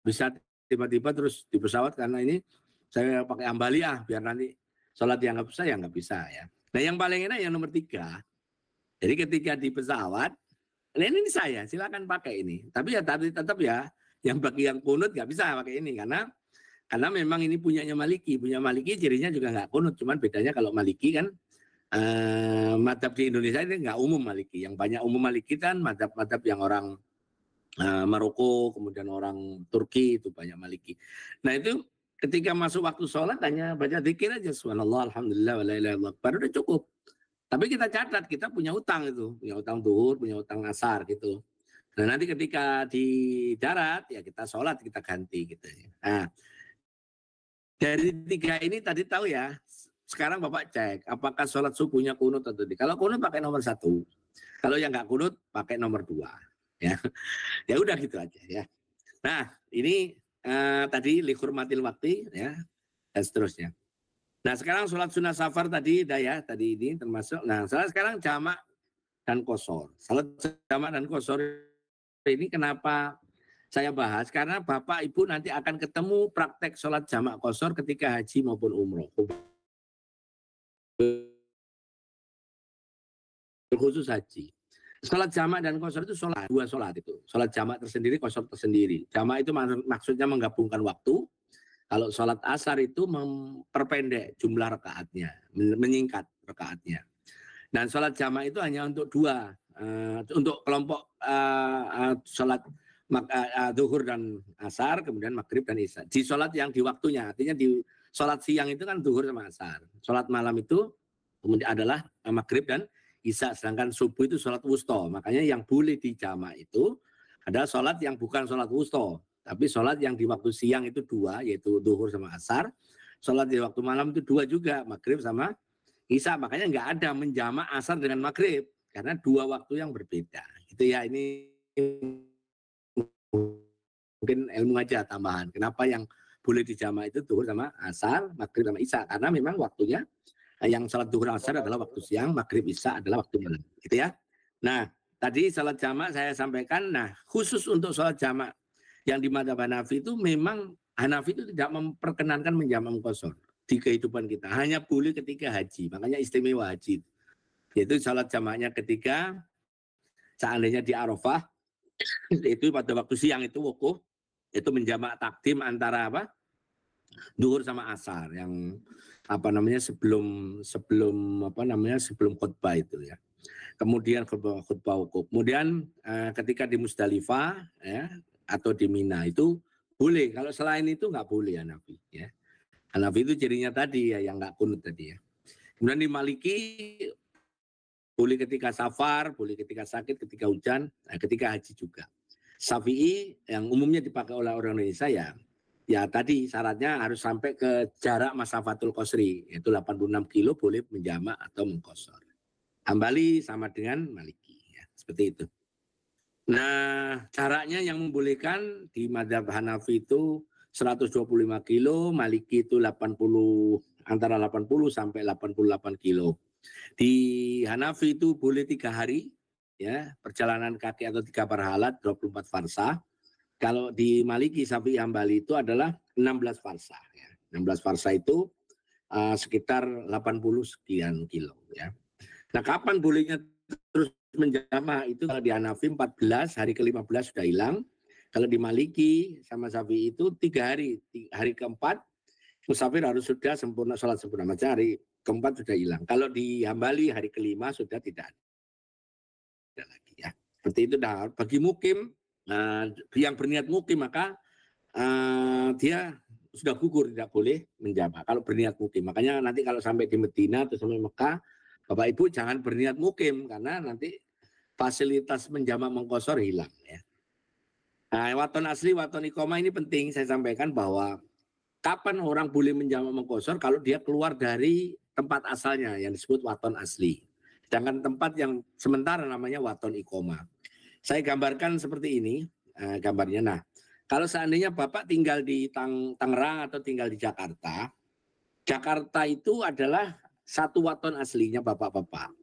bisa tiba-tiba terus di pesawat karena ini saya pakai Hambaliah biar nanti sholat yang nggak bisa ya nggak bisa ya. Nah yang paling enak yang nomor 3. Jadi ketika di pesawat, ini saya silakan pakai ini. Tapi ya tetap ya yang bagi yang kunut nggak bisa pakai ini karena memang ini punyanya Maliki. Punya Maliki cirinya juga nggak kunut. Cuman bedanya kalau Maliki kan madhab di Indonesia ini nggak umum Maliki. Yang banyak umum Maliki kan madhab yang orang Maroko, kemudian orang Turki itu banyak Maliki. Nah itu ketika masuk waktu sholat hanya baca zikir aja. Subhanallah, alhamdulillah, wa la ilaha illallah. Baru udah cukup. Tapi kita catat, kita punya utang itu. Punya utang zuhur, punya utang asar gitu. Nah nanti ketika di darat ya kita sholat, kita ganti gitu. Nah dari 3 ini tadi tahu ya. Sekarang Bapak cek apakah sholat subuhnya kunut atau tidak. Kalau kunut pakai nomor 1. Kalau yang nggak kunut pakai nomor 2. Ya, ya udah gitu aja ya. Nah ini tadi lihurmatil wakti ya dan seterusnya. Nah sekarang sholat sunnah safar tadi ya tadi ini termasuk. Nah sekarang jamak dan qashar. Salat jamak dan qashar ini kenapa saya bahas? Karena Bapak Ibu nanti akan ketemu praktek sholat jamak qashar ketika haji maupun umroh. khusus haji. Sholat jamak dan qashar itu dua sholat itu. Sholat jamak tersendiri, qashar tersendiri. Jamak itu maksudnya menggabungkan waktu. Kalau sholat asar itu memperpendek jumlah rakaatnya, menyingkat rakaatnya. Dan sholat jamak itu hanya untuk dua, untuk kelompok sholat zuhur dan asar, kemudian maghrib dan isya. Di sholat yang di waktunya, artinya di sholat siang itu kan zuhur sama asar. Sholat malam itu kemudian adalah maghrib dan isya, sedangkan subuh itu sholat wusta. Makanya yang boleh dijamak itu adalah sholat yang bukan sholat wusta, tapi sholat yang di waktu siang itu dua, yaitu zuhur sama asar. Sholat di waktu malam itu dua juga, maghrib sama isya. Makanya nggak ada menjamak asar dengan maghrib, karena dua waktu yang berbeda. Itu ya, ini mungkin ilmu aja tambahan. Kenapa yang boleh dijamak itu zuhur sama asar, maghrib sama isya, karena memang waktunya yang salat zuhur asar adalah waktu siang, maghrib isya adalah waktu malam, gitu ya. Nah, tadi salat jamak saya sampaikan. Nah, khusus untuk salat jamak yang di madzhab Hanafi itu memang Hanafi itu tidak memperkenankan menjamak qashar di kehidupan kita. Hanya boleh ketika haji. Makanya istimewa haji. Yaitu salat jamaknya ketika seandainya di Arafah itu pada waktu siang itu wukuf, itu menjamak takdim antara apa? Zuhur sama asar yang sebelum khutbah itu ya. Kemudian khutbah wukuf. Kemudian ketika di Musdalifah ya, atau di Mina itu boleh. Kalau selain itu nggak boleh Hanafi ya. Hanafi itu cirinya tadi ya, yang nggak kunut tadi ya. Kemudian di Maliki boleh ketika safar, boleh ketika sakit, ketika hujan, ketika haji juga. Syafi'i yang umumnya dipakai oleh orang Indonesia ya tadi syaratnya harus sampai ke jarak masafatul qasri, yaitu 86 kilo boleh menjamak atau mengqashar. Hambali sama dengan Maliki ya, seperti itu. Nah, jaraknya yang membolehkan di madzhab Hanafi itu 125 kilo, Maliki itu antara 80 sampai 88 kilo. Di Hanafi itu boleh 3 hari ya, perjalanan kaki atau 3 parhalat 24 farsah. Kalau di Maliki, Syafi'i, Hambali itu adalah 16 farsah ya. 16 farsah itu sekitar 80 sekian kilo ya. Nah, kapan bolehnya terus menjamak itu? Kalau di Hanafi 14, hari ke-15 sudah hilang. Kalau di Maliki sama Syafi'i itu 3 hari. Hari keempat musafir harus sudah sempurna sholat sempurna. Macam hari keempat sudah hilang. Kalau di Hambali hari kelima sudah tidak ada lagi ya. Seperti itu dah. Bagi mukim, yang berniat mukim maka dia sudah gugur, tidak boleh menjamak kalau berniat mukim. Makanya nanti kalau sampai di Medina atau sampai Mekah, Bapak Ibu jangan berniat mukim karena nanti fasilitas menjamak mengqashar hilang ya. Nah, waton asli, waton iqamah ini penting saya sampaikan bahwa kapan orang boleh menjamak mengqashar kalau dia keluar dari tempat asalnya yang disebut waton asli. Sedangkan tempat yang sementara namanya waton iqamah. Saya gambarkan seperti ini gambarnya. Nah, kalau seandainya Bapak tinggal di Tangerang atau tinggal di Jakarta, Jakarta itu adalah satu waton aslinya Bapak-Bapak.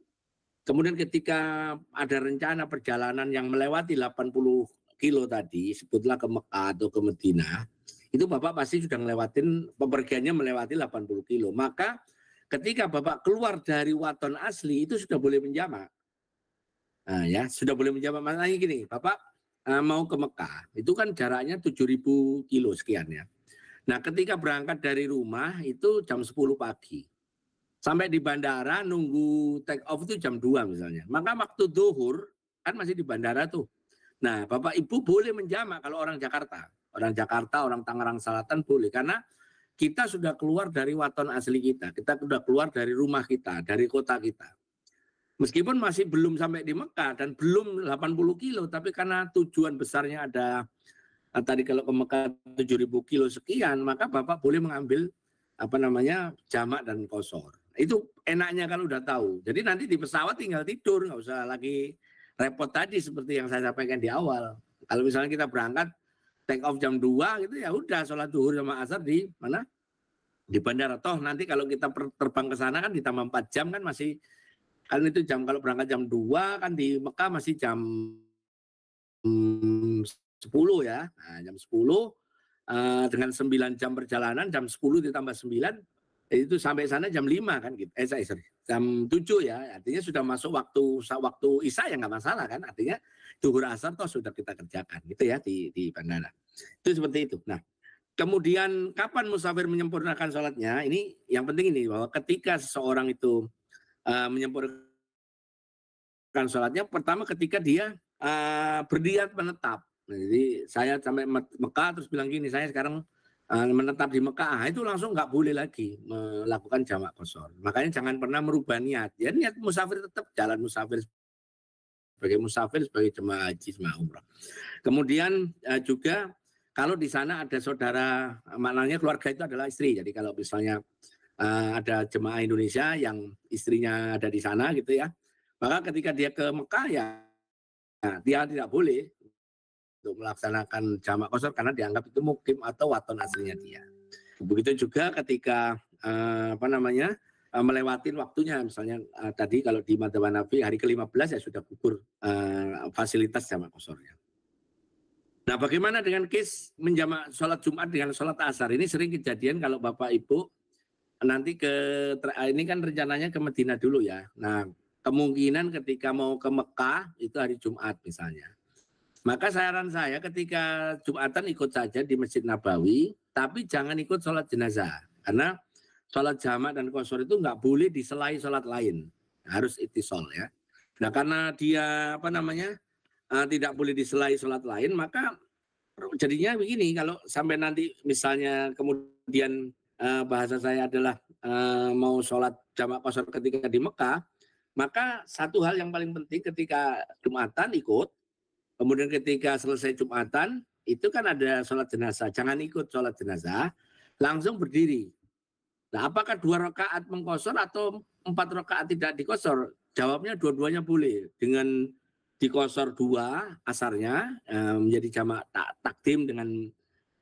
Kemudian ketika ada rencana perjalanan yang melewati 80 kilo tadi, sebutlah ke Mekah atau ke Medina, itu Bapak pasti sudah ngelewatin, pepergiannya melewati 80 kilo. Maka ketika Bapak keluar dari waton asli, itu sudah boleh menjamak. Nah, ya, sudah boleh menjamak. Masalahnya gini, Bapak mau ke Mekah, itu kan jaraknya 7.000 kilo sekian ya. Nah, ketika berangkat dari rumah itu jam 10 pagi. Sampai di bandara nunggu take off itu jam 2 misalnya. Maka waktu zuhur kan masih di bandara tuh. Nah, Bapak Ibu boleh menjamak kalau orang Jakarta. Orang Jakarta, orang Tangerang Selatan boleh. Karena kita sudah keluar dari waton asli kita. Kita sudah keluar dari rumah kita, dari kota kita. Meskipun masih belum sampai di Mekah dan belum 80 kilo, tapi karena tujuan besarnya ada tadi kalau ke Mekah 7.000 kilo sekian, maka Bapak boleh mengambil jamak dan qashar. Itu enaknya kalau udah tahu. Jadi nanti di pesawat tinggal tidur, nggak usah lagi repot tadi seperti yang saya sampaikan di awal. Kalau misalnya kita berangkat take off jam 2 gitu ya udah sholat zuhur sama asar di mana? Di bandara. Toh nanti kalau kita terbang ke sana kan ditambah 4 jam kan masih, kan itu jam, kalau berangkat jam 2 kan di Mekah masih jam 10 ya. Nah, jam 10 dengan 9 jam perjalanan, jam 10 ditambah 9 itu sampai sana jam 5 kan gitu. jam 7 ya, artinya sudah masuk waktu Isya ya nggak masalah kan, artinya zuhur asar toh sudah kita kerjakan gitu ya di bandara. Itu seperti itu. Nah, kemudian kapan musafir menyempurnakan sholatnya? Ini yang penting ini bahwa ketika seseorang itu menyempurnakan sholatnya, pertama ketika dia berniat menetap. Nah, jadi saya sampai Mekah terus bilang gini, saya sekarang menetap di Mekah, itu langsung nggak boleh lagi melakukan jamak qashar. Makanya jangan pernah merubah niat. Ya niat musafir tetap jalan musafir sebagai jemaah haji, jemaah umrah. Kemudian juga kalau di sana ada saudara, maknanya keluarga itu adalah istri. Jadi kalau misalnya ada jemaah Indonesia yang istrinya ada di sana gitu ya, maka ketika dia ke Mekah ya dia tidak boleh untuk melaksanakan jamak qashar karena dianggap itu mukim atau waton aslinya dia. Begitu juga ketika melewati waktunya, misalnya tadi kalau di Madzhab Hanafi hari ke-15 ya sudah gugur fasilitas jamak qasharnya. Nah, bagaimana dengan case menjamak sholat Jumat dengan sholat asar? Ini sering kejadian kalau Bapak Ibu nanti ini kan rencananya ke Madinah dulu ya. Nah, kemungkinan ketika mau ke Mekah itu hari Jumat misalnya. Maka saran saya ketika Jumatan ikut saja di Masjid Nabawi, tapi jangan ikut sholat jenazah. Karena sholat jamak dan qashar itu nggak boleh diselai sholat lain. Harus ittisal ya. Nah, karena dia tidak boleh diselai sholat lain, maka jadinya begini, kalau sampai nanti misalnya kemudian bahasa saya adalah mau sholat jamak qashar ketika di Mekah, maka satu hal yang paling penting ketika Jumatan ikut, kemudian ketika selesai Jumatan, itu kan ada sholat jenazah. Jangan ikut sholat jenazah, langsung berdiri. Nah, apakah 2 rakaat mengqashar atau 4 rakaat tidak diqashar? Jawabnya dua-duanya boleh. Dengan diqashar 2 asarnya, menjadi jamak takdim dengan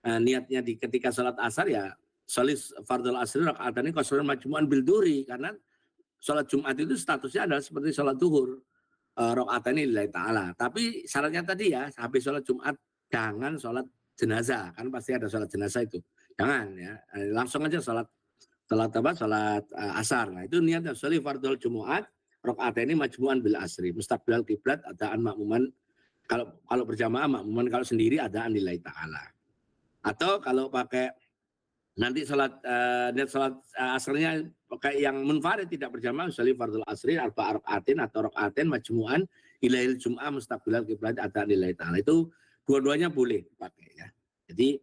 niatnya ketika sholat asar ya, sholis fardul asri rakaatani qasharun majmu'an bil duhri. Karena sholat Jumat itu statusnya adalah seperti sholat duhur. Rakaatani lillahi ta'ala. Tapi syaratnya tadi ya, habis sholat Jumat jangan sholat jenazah, kan pasti ada sholat jenazah itu. Jangan ya, langsung aja sholat asar. Nah, itu niatnya sholli fardul Jumat rakaatani majmu'an bil asri. Mustaqbilal kiblat adaan makmuman, kalau berjamaah makmuman, kalau sendiri adaan lillahi ta'ala. Atau kalau pakai nanti niat sholat asarnya pakai yang munfarid tidak berjamaah, sholli fardul asri arba'a rakaatin atau rakaatin majmu'an ilail jum'ah mustaqbilal kiblat adaan lillahi ta'ala. Itu dua-duanya boleh pakai ya. Jadi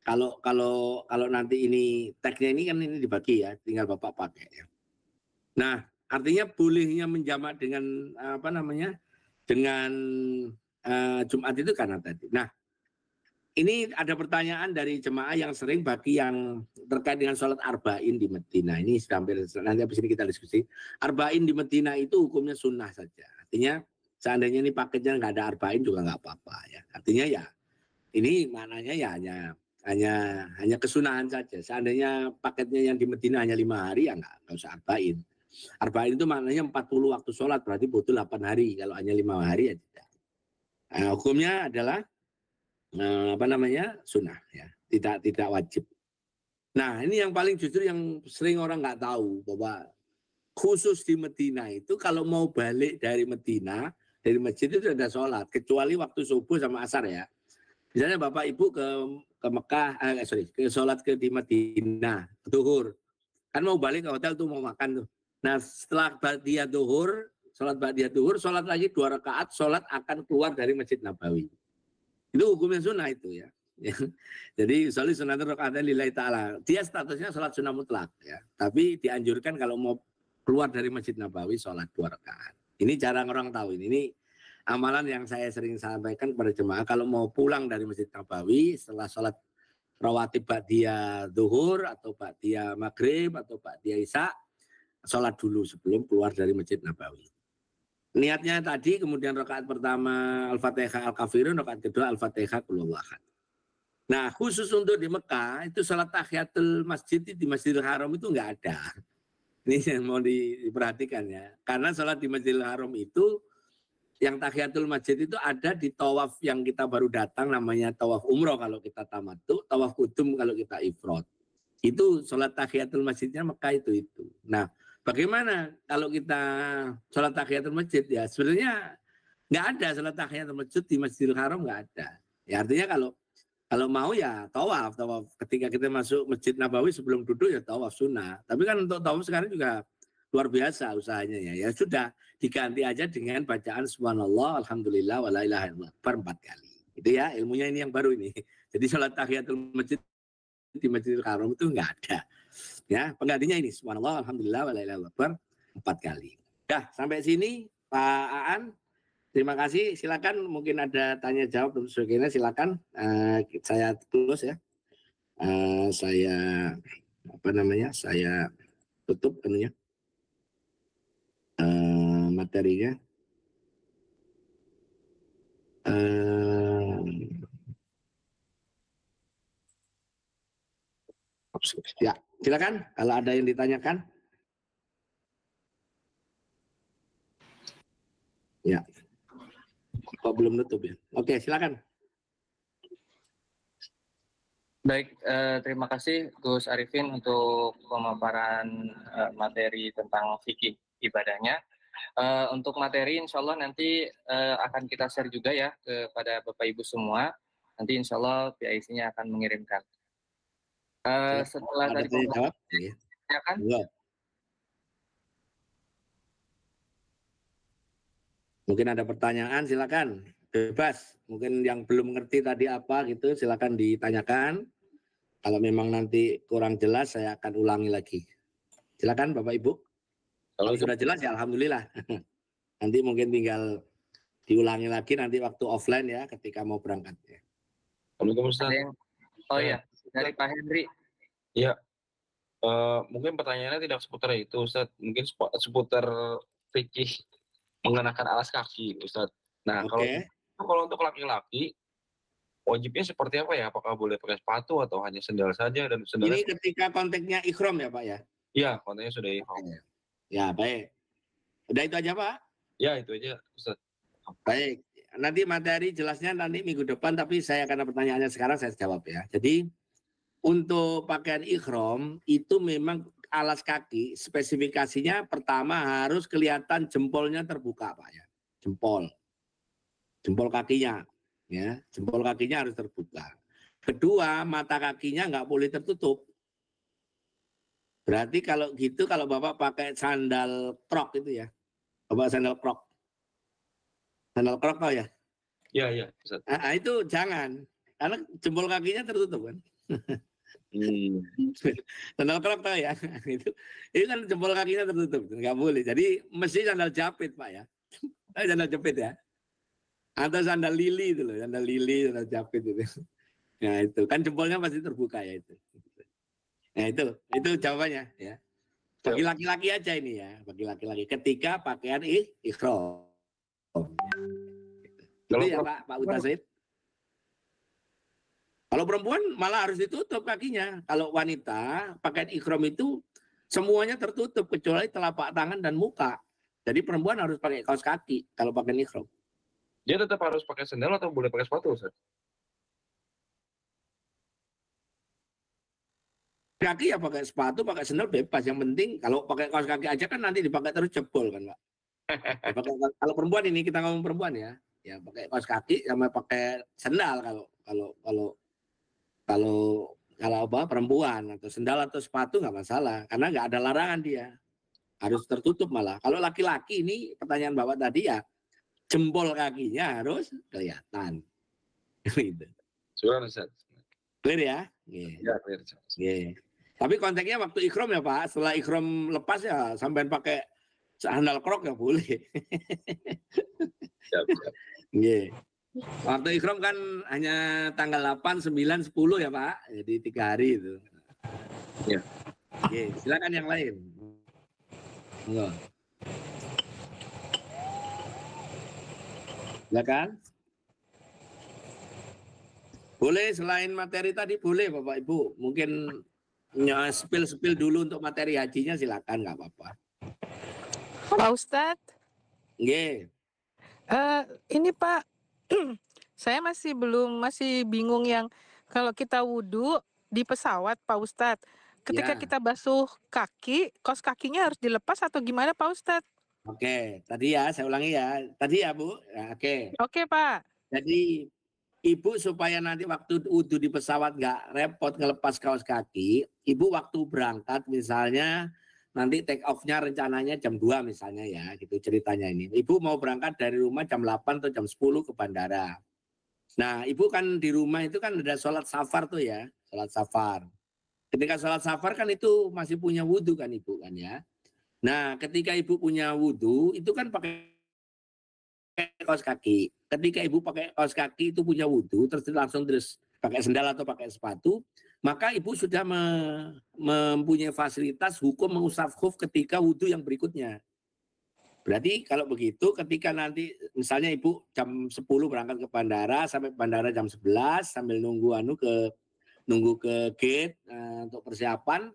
kalau nanti ini teksnya ini kan ini dibagi ya, tinggal Bapak pakai ya. Nah, artinya bolehnya menjamak dengan dengan Jumat itu karena tadi. Nah, ini ada pertanyaan dari jemaah yang sering bagi yang terkait dengan sholat arba'in di Madinah. Ini sudah hampir, nanti habis ini kita diskusi. Arba'in di Madinah itu hukumnya sunnah saja. Artinya seandainya ini paketnya nggak ada arba'in juga nggak apa-apa ya. Artinya ya ini maknanya ya hanya kesunahan saja. Seandainya paketnya yang di Madinah hanya 5 hari ya nggak usah arba'in. Arba'in itu maknanya 40 waktu sholat, berarti butuh 8 hari. Kalau hanya 5 hari ya tidak. Nah, hukumnya adalah sunnah ya, tidak wajib. Nah, ini yang paling justru yang sering orang nggak tahu, bahwa khusus di Madinah itu kalau mau balik dari Madinah, dari masjid itu ada sholat, kecuali waktu subuh sama asar ya. Misalnya Bapak Ibu ke Mekah, ke sholat di Madinah, zuhur, kan mau balik ke hotel tuh mau makan tuh. Nah, setelah ba'diyah zuhur, sholat lagi 2 rakaat, sholat akan keluar dari Masjid Nabawi. Itu hukumnya sunnah itu ya. Jadi sholli sunnatul rakaatan lillahi ta'ala. Dia statusnya sholat sunnah mutlak ya. Tapi dianjurkan kalau mau keluar dari Masjid Nabawi sholat 2 rakaat. Ini jarang orang tahu ini. Ini amalan yang saya sering sampaikan kepada jemaah. Kalau mau pulang dari Masjid Nabawi setelah sholat rawatib ba'diyah zuhur atau ba'diyah maghrib atau ba'diyah isya, sholat dulu sebelum keluar dari Masjid Nabawi. Niatnya tadi, kemudian rakaat pertama Al-Fatihah Al-Kafirun, rakaat kedua Al-Fatihah Qul Huwallahu Ahad. Nah, khusus untuk di Mekah, itu salat tahiyatul masjid di Masjidil Haram itu enggak ada. Ini yang mau diperhatikan ya. Karena salat di Masjidil Haram itu, yang tahiyatul masjid itu ada di tawaf yang kita baru datang, namanya tawaf umroh kalau kita tamattu, tawaf kudum kalau kita ifrad. Itu salat tahiyatul masjidnya Mekah itu. Nah, Bagaimana kalau kita sholat tahiyatul masjid? Ya sebenarnya nggak ada sholat tahiyatul masjid di Masjidil Haram, nggak ada. Ya artinya kalau mau ya tawaf. Ketika kita masuk Masjid Nabawi sebelum duduk ya tawaf sunnah. Tapi kan untuk tawaf sekarang juga luar biasa usahanya ya. Ya sudah diganti aja dengan bacaan subhanallah, alhamdulillah, wala ilaha illallah per 4 kali. Itu ya ilmunya ini yang baru ini. Jadi sholat tahiyatul masjid di Masjidil Haram itu nggak ada. Ya penggantinya ini subhanallah, alhamdulillah, wala ilaha illallah per 4 kali. Dah sampai sini Pak Aan. Terima kasih. Silakan mungkin ada tanya jawab dan sebagainya. Silakan. Saya close ya. Saya Saya tutup anunya materinya. Ya, silakan. Kalau ada yang ditanyakan. Ya. Kok belum nutup ya? Oke, silakan. Baik, terima kasih Gus Arifin untuk pemaparan materi tentang fikih ibadahnya. Untuk materi insya Allah nanti akan kita share juga ya kepada Bapak Ibu semua. Nanti insya Allah PIC-nya akan mengirimkan. Setelah tadi jawab, kan? Mungkin ada pertanyaan, silakan. Bebas. Mungkin yang belum mengerti tadi apa gitu, silakan ditanyakan. Kalau memang nanti kurang jelas, saya akan ulangi lagi. Silakan Bapak Ibu. Kalau sudah jelas ya alhamdulillah. Nanti mungkin tinggal diulangi lagi nanti waktu offline ya, ketika mau berangkat. Assalamualaikum Ustaz. Oh iya, dari Pak Hendri. Iya. Mungkin pertanyaannya tidak seputar itu Ustaz. Mungkin seputar fikih mengenakan alas kaki Ustaz. Nah, kalau untuk laki-laki wajibnya seperti apa ya? Apakah boleh pakai sepatu atau hanya sendal saja dan sendalnya? Ini ketika konteksnya ikhram ya Pak ya? Iya, konteksnya sudah ikhram. Ya, baik. Udah itu aja Pak? Ya, itu aja Ustaz. Baik. Nanti materi jelasnya nanti minggu depan, tapi saya karena pertanyaannya sekarang saya jawab ya. Jadi untuk pakaian ikhram itu memang alas kaki spesifikasinya pertama harus kelihatan jempolnya terbuka Pak ya. Jempol kakinya ya, jempol kakinya harus terbuka. Kedua, mata kakinya nggak boleh tertutup. Berarti kalau gitu, kalau Bapak pakai sandal krok itu ya, Bapak sandal krok tahu ya? Iya. Nah, itu jangan, karena jempol kakinya tertutup kan. Sandal krok tahu ya? Itu kan jempol kakinya tertutup, nggak boleh. Jadi mesti sandal jepit Pak ya, sandal jepit ya. Atau sandal lili itu loh, sandal jepit itu. Nah itu kan jempolnya pasti terbuka ya itu. Nah itu jawabannya ya. Bagi laki-laki aja ini ya, bagi laki-laki ketika pakaian ikhram. Itu ya Pak Utasid. Kalau perempuan malah harus ditutup kakinya. Kalau wanita pakaian ikhram itu semuanya tertutup kecuali telapak tangan dan muka. Jadi perempuan harus pakai kaos kaki kalau pakaian ikhram. Dia tetap harus pakai sandal atau boleh pakai sepatu Ustaz? Kaki ya pakai sepatu, pakai sandal bebas. Yang penting kalau pakai kaos kaki aja kan nanti dipakai terus jebol kan Pak. Kalau perempuan ini kita ngomong perempuan ya pakai kaos kaki sama pakai sandal kalau apa perempuan atau sandal atau sepatu nggak masalah karena nggak ada larangan dia harus tertutup malah. Kalau laki-laki ini pertanyaan Bapak tadi ya jempol kakinya harus kelihatan. Gitu. Sudah Ustaz. Clear ya? Ya, clear. Yeah. Tapi konteksnya waktu ikhram ya Pak. Setelah ikhram lepas ya sampai pakai sandal krok ya boleh. Siap. Yeah. Waktu ikhram kan hanya tanggal 8, 9, 10 ya Pak. Jadi 3 hari itu. Ya. Yeah. Silakan yang lain. Enggak. Silakan. Boleh selain materi tadi boleh Bapak Ibu. Mungkin spill dulu untuk materi hajinya silakan nggak apa-apa. Pak Ustadz. Nggih. Ini Pak, saya masih bingung yang kalau kita wudhu di pesawat Pak Ustadz. ketika Ya. kita basuh kaki, kaos kakinya harus dilepas atau gimana Pak Ustadz? Oke, tadi ya saya ulangi ya. Tadi ya Bu. Ya, oke. Oke Pak. Jadi Ibu supaya nanti waktu wudhu di pesawat nggak repot ngelepas kaos kaki, Ibu waktu berangkat misalnya nanti take off-nya rencananya jam 2 misalnya ya, gitu ceritanya ini. Ibu mau berangkat dari rumah jam 8 atau jam 10 ke bandara. Nah, Ibu kan di rumah itu kan ada sholat safar tuh ya, sholat safar. Ketika sholat safar kan itu masih punya wudhu kan Ibu kan ya. Nah, ketika Ibu punya wudhu itu kan pakai kaos kaki. Ketika Ibu pakai kaos kaki itu punya wudhu, terus pakai sendal atau pakai sepatu, maka Ibu sudah mempunyai fasilitas hukum mengusap khuf ketika wudhu yang berikutnya. Berarti kalau begitu ketika nanti misalnya Ibu jam 10 berangkat ke bandara, sampai bandara jam 11 sambil nunggu ke gate untuk persiapan,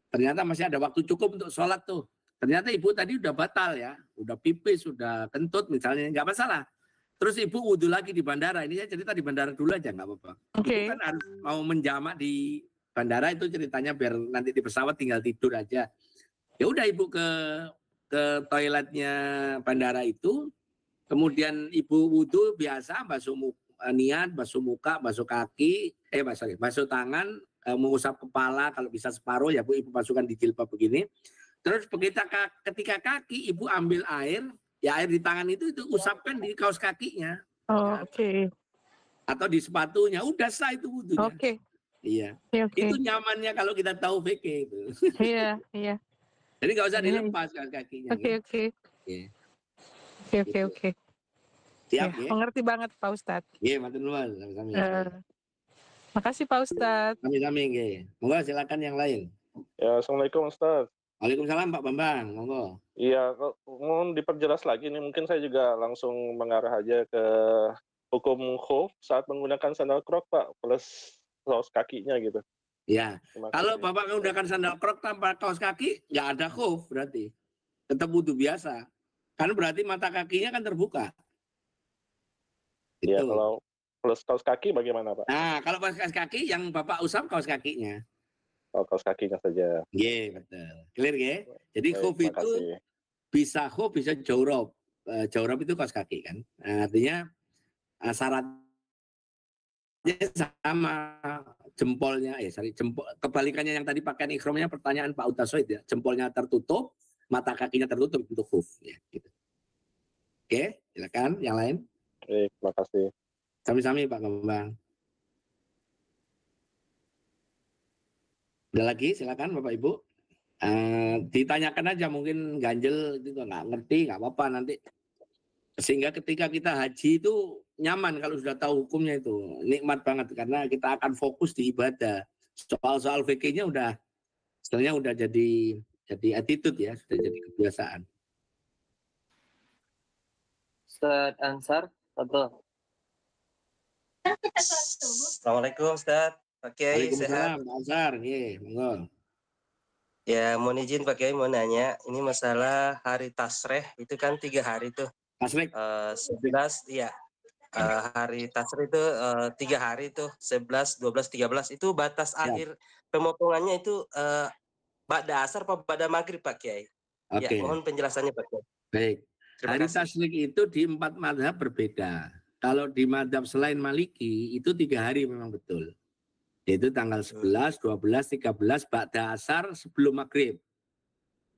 ternyata masih ada waktu cukup untuk sholat tuh. Ternyata Ibu tadi udah batal ya, udah pipis, udah kentut misalnya, nggak masalah. Terus Ibu wudhu lagi di bandara, ini saya cerita di bandara dulu aja nggak apa-apa. Oke. Ibu kan harus mau menjamak di bandara itu ceritanya biar nanti di pesawat tinggal tidur aja. Ya udah Ibu ke toiletnya bandara itu, kemudian Ibu wudhu biasa, basuh niat, basuh muka, basuh kaki, basuh tangan, mengusap kepala, kalau bisa separuh ya Bu, Ibu masukkan di jilbab begini. Terus ketika kaki Ibu ambil air, ya air di tangan itu usapkan di kaos kakinya. Oh, ya. Oke. Atau di sepatunya, udah sah itu wudhunya. Oke. Iya. Oke. Itu nyamannya kalau kita tahu fikih itu. Iya, iya. Jadi nggak usah dilepas kaos kakinya. Oke, kan? oke. Iya. Oke, oke, Gitu. oke. Siap Ya, ya? mengerti banget Pak Ustadz. Iya, matur nuwun sami-sami. Makasih Pak Ustadz. Sami-sami nggih. Monggo silakan yang lain. Ya, Assalamualaikum Ustaz. Waalaikumsalam Pak Bambang, monggo. Iya, mohon diperjelas lagi nih. Mungkin saya juga langsung mengarah aja ke hukum khuf saat menggunakan sandal krok Pak, plus kaos kakinya gitu. Ya, kalau kasih. Bapak menggunakan sandal krok tanpa kaos kaki, nggak ada khuf berarti. Tetap wudhu biasa. Kan berarti mata kakinya kan terbuka. Iya, Itu. kalau plus kaos kaki bagaimana Pak? Nah, kalau kaos kaki yang Bapak usap kaos kakinya. Oh, kaos kakinya saja. Iya, betul. Clear ya? Jadi Baik, khuf itu makasih. bisa khuf, bisa jawrab. Jawrab itu kaos kaki kan. Artinya syaratnya sama, jempolnya kebalikannya yang tadi pakaian ikhramnya pertanyaan Pak Utasoid ya, jempolnya tertutup, mata kakinya tertutup untuk khuf ya gitu. Oke, silakan yang lain. Baik, makasih. Sami-sami Pak Bambang. Ada lagi silakan Bapak Ibu. Ditanyakan aja, mungkin ganjel itu nggak ngerti, nggak apa-apa nanti. Sehingga ketika kita haji itu nyaman kalau sudah tahu hukumnya, itu nikmat banget karena kita akan fokus di ibadah. Soal-soal fikihnya sebenarnya udah jadi attitude ya, sudah jadi kebiasaan. Ustaz Ansar, atau Assalamualaikum Ustaz. Pak Kiai sehat? Waalaikumsalam Pak Ansar, monggo. Ya, mohon izin Pak Kiai mau nanya, ini masalah hari tasreh itu kan 3 hari tuh. Tasrek. 11 ya. Hari tasreh itu 3 hari tuh, 11, 12, 13 itu batas akhir pemotongannya itu ba'da asar apa ba'da maghrib Pak Kiai? Oke. Ya, mohon penjelasannya Pak Kiai. Baik. Terima Hari kasih. tasrik itu di 4 mazhab berbeda. Kalau di mazhab selain Maliki itu 3 hari memang betul. Yaitu tanggal 11, 12, 13 ba'da asar sebelum maghrib.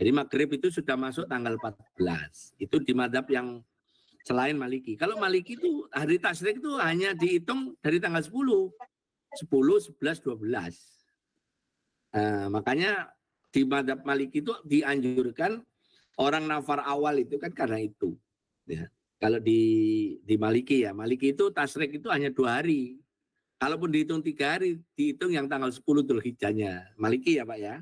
Jadi maghrib itu sudah masuk tanggal 14. Itu di mazhab yang selain Maliki. Kalau Maliki itu hari tasrik itu hanya dihitung dari tanggal 10. 10, 11, 12. Makanya di mazhab Maliki itu dianjurkan orang nafar awal itu kan karena itu. Ya. Kalau di Maliki ya, Maliki itu tasrik itu hanya 2 hari. Kalaupun dihitung 3 hari, dihitung yang tanggal 10 Dzulhijjahnya. Maliki ya Pak ya.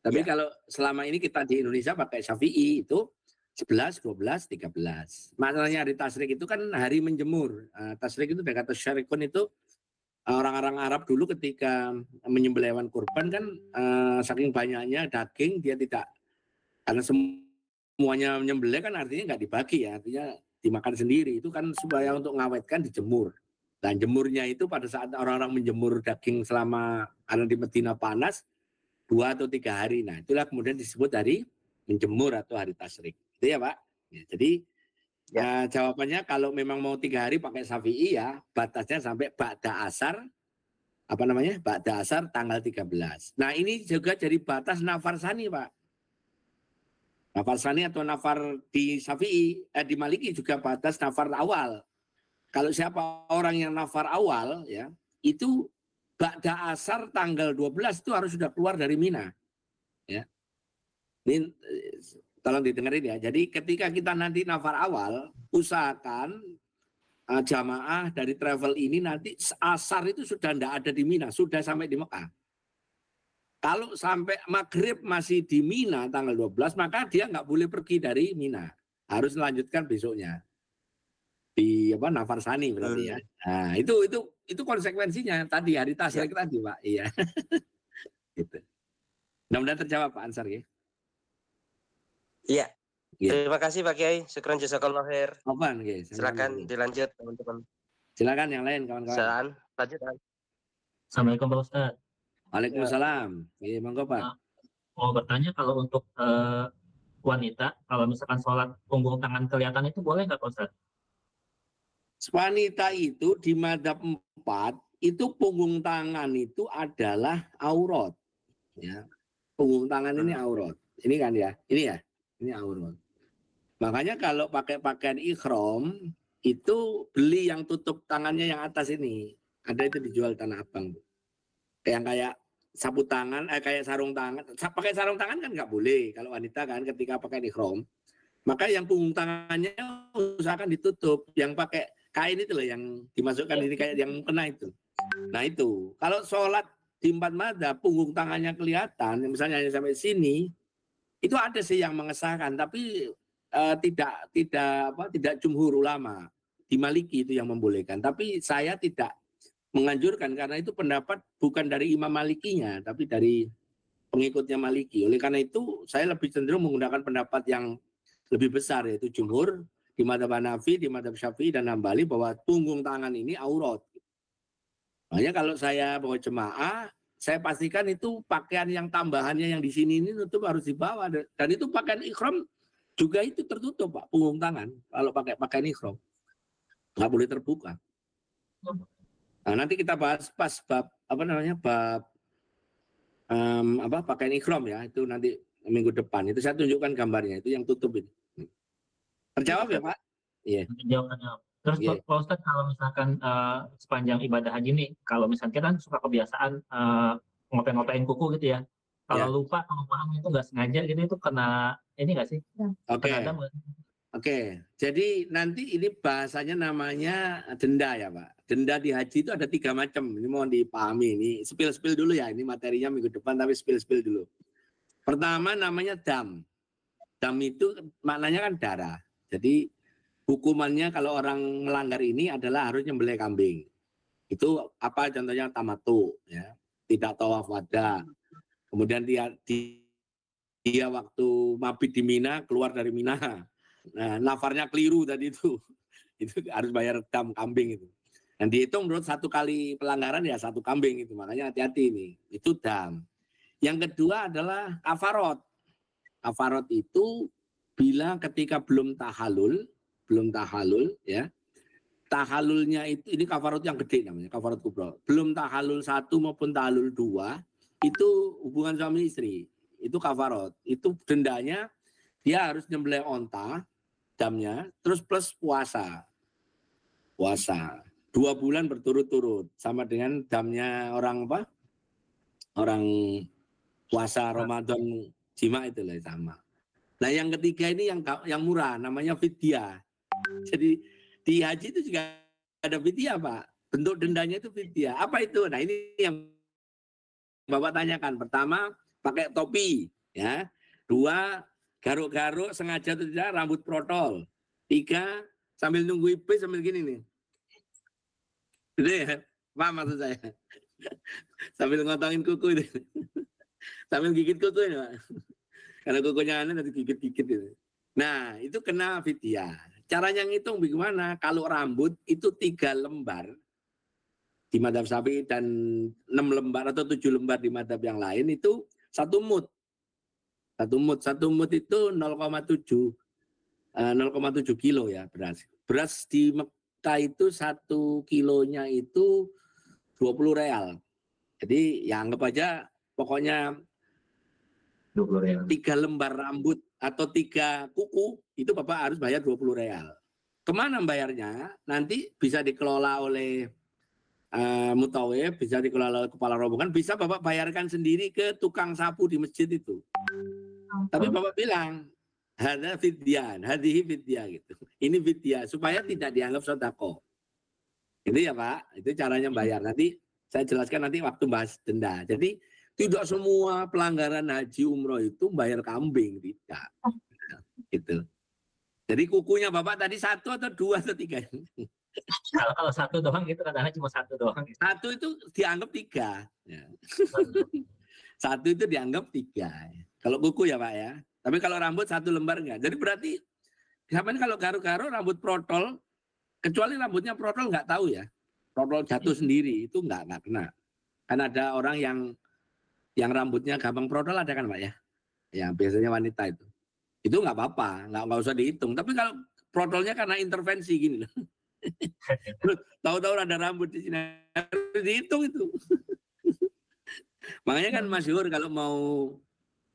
Tapi kalau selama ini kita di Indonesia pakai Syafi'i itu 11, 12, 13. Masalahnya hari tasrik itu kan hari menjemur. Tasrik itu dari kata syarikun itu orang-orang Arab dulu ketika menyembelih hewan kurban kan saking banyaknya daging dia tidak, karena semuanya menyembelih kan artinya nggak dibagi ya, artinya dimakan sendiri. Itu kan supaya untuk ngawetkan dijemur. Dan jemurnya itu pada saat orang-orang menjemur daging selama, karena di Medina panas, 2 atau 3 hari. Nah, itulah kemudian disebut hari menjemur atau hari tasyrik. Itu ya, Pak. Ya, jadi jawabannya kalau memang mau 3 hari pakai Syafi'i ya, batasnya sampai ba'da asar, ba'da asar tanggal 13. Nah, ini juga jadi batas nafar sani, Pak. Nafar sani atau nafar di Syafi'i, di Maliki juga batas nafar awal. Kalau siapa orang yang nafar awal ya, itu ba'da asar tanggal 12 itu harus sudah keluar dari Mina. Ya. Ini tolong didengarin ya. Jadi ketika kita nanti nafar awal, usahakan jamaah dari travel ini nanti asar itu sudah tidak ada di Mina, sudah sampai di Mekah. Kalau sampai maghrib masih di Mina tanggal 12, maka dia nggak boleh pergi dari Mina. Harus melanjutkan besoknya. Di nafar sani berarti ya. Nah, itu konsekuensinya tadi hari tasyrik tadi, Pak. Iya. Gitu. Mudah-mudahan terjawab Pak Ansar ya. Iya. Terima kasih Pak Kiai. Syukran jazakallahu khair. Apaan, guys? Silakan dilanjut teman-teman. Silakan yang lain kawan-kawan. Silakan lanjut. Assalamualaikum Pak Ustadz. Waalaikumsalam. Iya, monggo Pak. Mau bertanya kalau untuk wanita, kalau misalkan sholat punggung tangan kelihatan itu boleh nggak Pak Ustadz? Wanita itu di madzhab 4 itu punggung tangan itu adalah aurat. Ya. Punggung tangan ini aurat. Ini kan ya, ini aurat. Makanya kalau pakai pakaian ihram itu beli yang tutup tangannya yang atas ini. Ada itu dijual Tanah Abang. Yang kayak sapu tangan, kayak sarung tangan. Pakai sarung tangan kan nggak boleh kalau wanita kan ketika pakai ihram. Maka yang punggung tangannya usahakan ditutup. Yang pakai kain itu loh yang dimasukkan ini kayak yang kena itu. Nah itu, kalau sholat di 4 madzhab punggung tangannya kelihatan, misalnya sampai sini, itu ada sih yang mengesahkan, tapi tidak jumhur ulama di Maliki itu yang membolehkan. Tapi saya tidak menganjurkan karena itu pendapat bukan dari Imam Malikinya, tapi dari pengikutnya Maliki. Oleh karena itu saya lebih cenderung menggunakan pendapat yang lebih besar yaitu jumhur di madzhab Hanafi, di madzhab Syafi'i dan Hambali bahwa punggung tangan ini aurat. Makanya kalau saya bawa jemaah, saya pastikan itu pakaian yang tambahannya yang di sini ini tutup harus dibawa. Dan itu pakaian ihram juga itu tertutup Pak, punggung tangan. Kalau pakai pakaian ihram nggak boleh terbuka. Nah, nanti kita bahas pas bab pakaian ihram ya, itu nanti minggu depan. Itu saya tunjukkan gambarnya itu yang tutup ini. Terjawab ya Pak? Iya. Terjawab. Terus Pak Ustadz kalau misalkan sepanjang ibadah haji nih, kalau misalkan kita kan suka kebiasaan ngope-ngopein kuku gitu ya. Kalau lupa, kalau paham itu nggak sengaja gitu, itu kena ini nggak sih? Oke. Jadi nanti ini bahasanya namanya denda ya Pak. Denda di haji itu ada 3 macam. Ini mohon dipahami. Ini spill dulu ya. Ini materinya minggu depan tapi spill dulu. Pertama namanya dam. Dam itu maknanya kan darah. Jadi hukumannya kalau orang melanggar ini adalah harus nyembelih kambing. Itu apa contohnya tamatu ya. Tidak tawaf wada. Kemudian dia waktu mabit di Mina keluar dari Mina. Nah, nafarnya keliru tadi itu harus bayar dam kambing itu. Dan dihitung menurut 1 kali pelanggaran ya 1 kambing itu. Makanya hati-hati ini. Itu dam. Yang kedua adalah kafarot. Kafarot itu bila ketika belum tahalul ya. Tahalulnya itu ini kafarot yang gede namanya, kafarot kubra. Belum tahalul 1 maupun tahalul 2 itu hubungan suami istri. Itu kafarot. Itu dendanya dia harus nyembelih onta damnya terus plus puasa. 2 bulan berturut-turut sama dengan damnya orang apa? Orang puasa Ramadan jima itu lah sama. Nah yang ketiga ini yang murah namanya fidyah. Jadi di haji itu juga ada fidyah Pak. Bentuk dendanya itu fidyah. Apa itu? Nah ini yang Bapak tanyakan. Pertama pakai topi ya. 2 garuk-garuk sengaja atau tidak rambut protol. 3 sambil nunggu bis sambil gini nih. Gitu ya. Paham maksud saya? Sambil ngotongin kuku itu. Sambil gigit kuku ini Pak. Karena kukunya nanti gigit-gigit itu. Nah, itu kena fidyah. Caranya ngitung bagaimana? Kalau rambut itu 3 lembar di madzhab Syafi'i dan 6 lembar atau 7 lembar di madzhab yang lain itu 1 mut. 1 mut itu 0,7 kilo ya beras. Beras di Mekah itu 1 kilonya itu 20 real. Jadi ya anggap aja pokoknya 20 real. 3 lembar rambut atau 3 kuku itu Bapak harus bayar 20 real. Kemana bayarnya? Nanti bisa dikelola oleh mutawif, bisa dikelola oleh kepala rombongan, bisa Bapak bayarkan sendiri ke tukang sapu di masjid itu. Tapi Bapak bilang, hada fidyan, hadihi fidya gitu. Ini fidya supaya tidak dianggap sedekah. Itu ya Pak, itu caranya bayar. Nanti saya jelaskan nanti waktu bahas denda. Jadi tidak semua pelanggaran haji umroh itu bayar kambing, tidak. Gitu. Jadi kukunya Bapak tadi 1 atau 2 atau 3? Kalau 1 doang gitu kadang-kadang cuma 1 doang. 1 itu dianggap 3. Ya. 1 itu dianggap 3. Kalau kuku ya Pak ya. Tapi kalau rambut 1 lembar enggak. Jadi berarti sampai kalau karo-karo rambut protol, kecuali rambutnya protol nggak tahu ya. Protol jatuh sendiri itu nggak kena. Kan ada orang yang rambutnya gampang protol ada kan Pak ya. Ya biasanya wanita itu. Itu nggak apa-apa, nggak usah dihitung. Tapi kalau protolnya karena intervensi gini loh. Tahu-tahu ada rambut di sini harus dihitung itu. Makanya kan masyhur kalau mau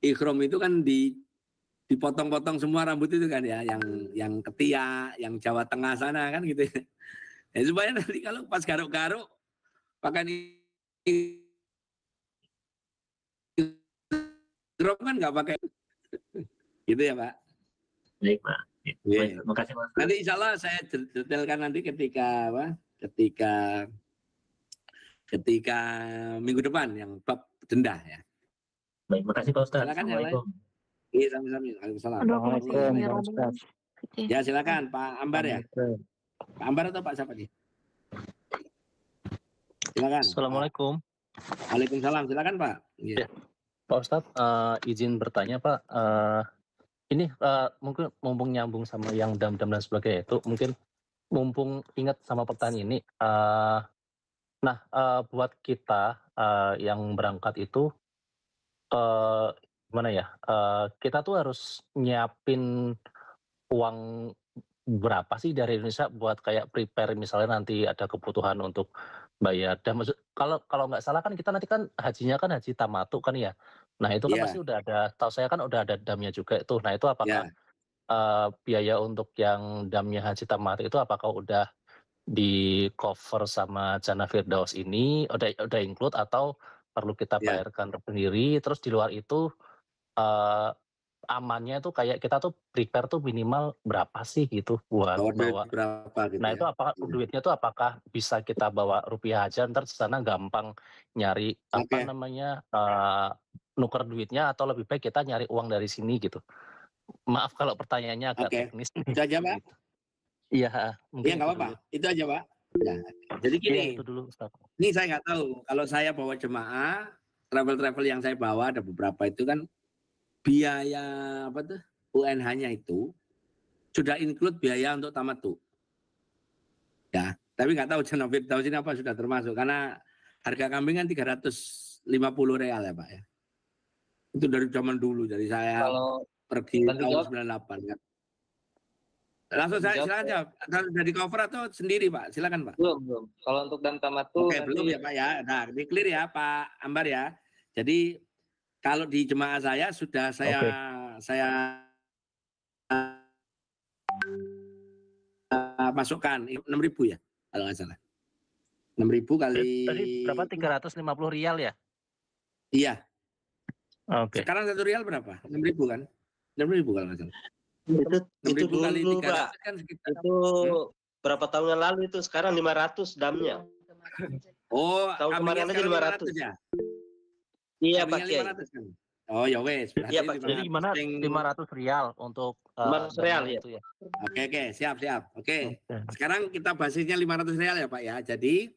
ikhram itu kan dipotong-potong semua rambut itu kan ya, yang ketiak, yang Jawa Tengah sana kan gitu. Ya, supaya nanti kalau pas garuk-garuk pakai ikhram kan nggak pakai. Gitu ya Pak. Baik Pak. Yeah. Terima kasih Pak. Nanti insya Allah saya detailkan nanti ketika minggu depan yang bab denda ya. Baik, makasih Pak Ustadz. Silakan Assalamualaikum. Iya, sami-sami. Waalaikumsalam. Ya silakan Pak Ambar ya. Pak Ambar atau Pak siapa nih? Silakan. Assalamualaikum. Waalaikumsalam. Silakan Pak. Ya. Pak Ustadz, izin bertanya Pak. Ini mungkin mumpung nyambung sama yang dam-dam dan sebagainya itu, mungkin mumpung ingat sama pertanyaan ini. Nah, buat kita yang berangkat itu, gimana ya? Kita tuh harus nyiapin uang berapa sih dari Indonesia buat kayak prepare misalnya nanti ada kebutuhan untuk bayar. Dan maksud kalau nggak salah kan kita nanti kan hajinya kan haji tamatu kan ya. Nah itu kan pasti udah ada, tahu saya kan udah ada damnya juga itu. Nah itu apakah biaya untuk yang damnya haji tamatu itu apakah udah di cover sama Jannah Firdaus ini udah include atau perlu kita bayarkan sendiri? Terus di luar itu amannya itu kayak kita tuh prepare tuh minimal berapa sih gitu buat bawa berapa gitu. Nah itu apakah duitnya tuh apakah bisa kita bawa rupiah aja ntar di sana gampang nyari apa namanya nuker duitnya atau lebih baik kita nyari uang dari sini gitu. Maaf kalau pertanyaannya agak teknis. Itu aja Pak. Iya, mungkin nggak apa-apa. Itu aja Pak. Ya. Jadi gini. Itu dulu Ustaz. Ini saya nggak tahu. Kalau saya bawa jemaah travel yang saya bawa ada beberapa itu kan biaya apa tuh UNH-nya itu sudah include biaya untuk tamattu. Ya, tapi nggak tahu Jannah Firdaus ini apa sudah termasuk karena harga kambing kan 350 real ya Pak ya. Itu dari zaman dulu dari saya pergi tahun 98 kan. Langsung saya silakan jawab. Sudah di cover atau sendiri Pak? Silakan Pak. Belum. Kalau untuk dam tamattu belum ya Pak ya. Nah, di clear ya Pak Ambar ya. Jadi kalau di jemaah saya sudah saya masukkan 6.000 ya kalau nggak salah. 6.000 kali tadi berapa? 350 rial ya? Iya. Oke. Sekarang 1 rial berapa? 6.000 kan? 6.000 kalau nggak salah. Itu dulu kali 300 Pak. kan sekitar itu berapa tahun yang lalu itu sekarang 500 damnya. Oh, tahun kemarin aja 500 ya. Iya Pak Kiai. Kan? Oh ya wes. Iya Pak. Jadi gimana 500 rial untuk 500 real ya. Itu ya. Oke, siap. Oke. Sekarang kita basisnya 500 real ya Pak ya. Jadi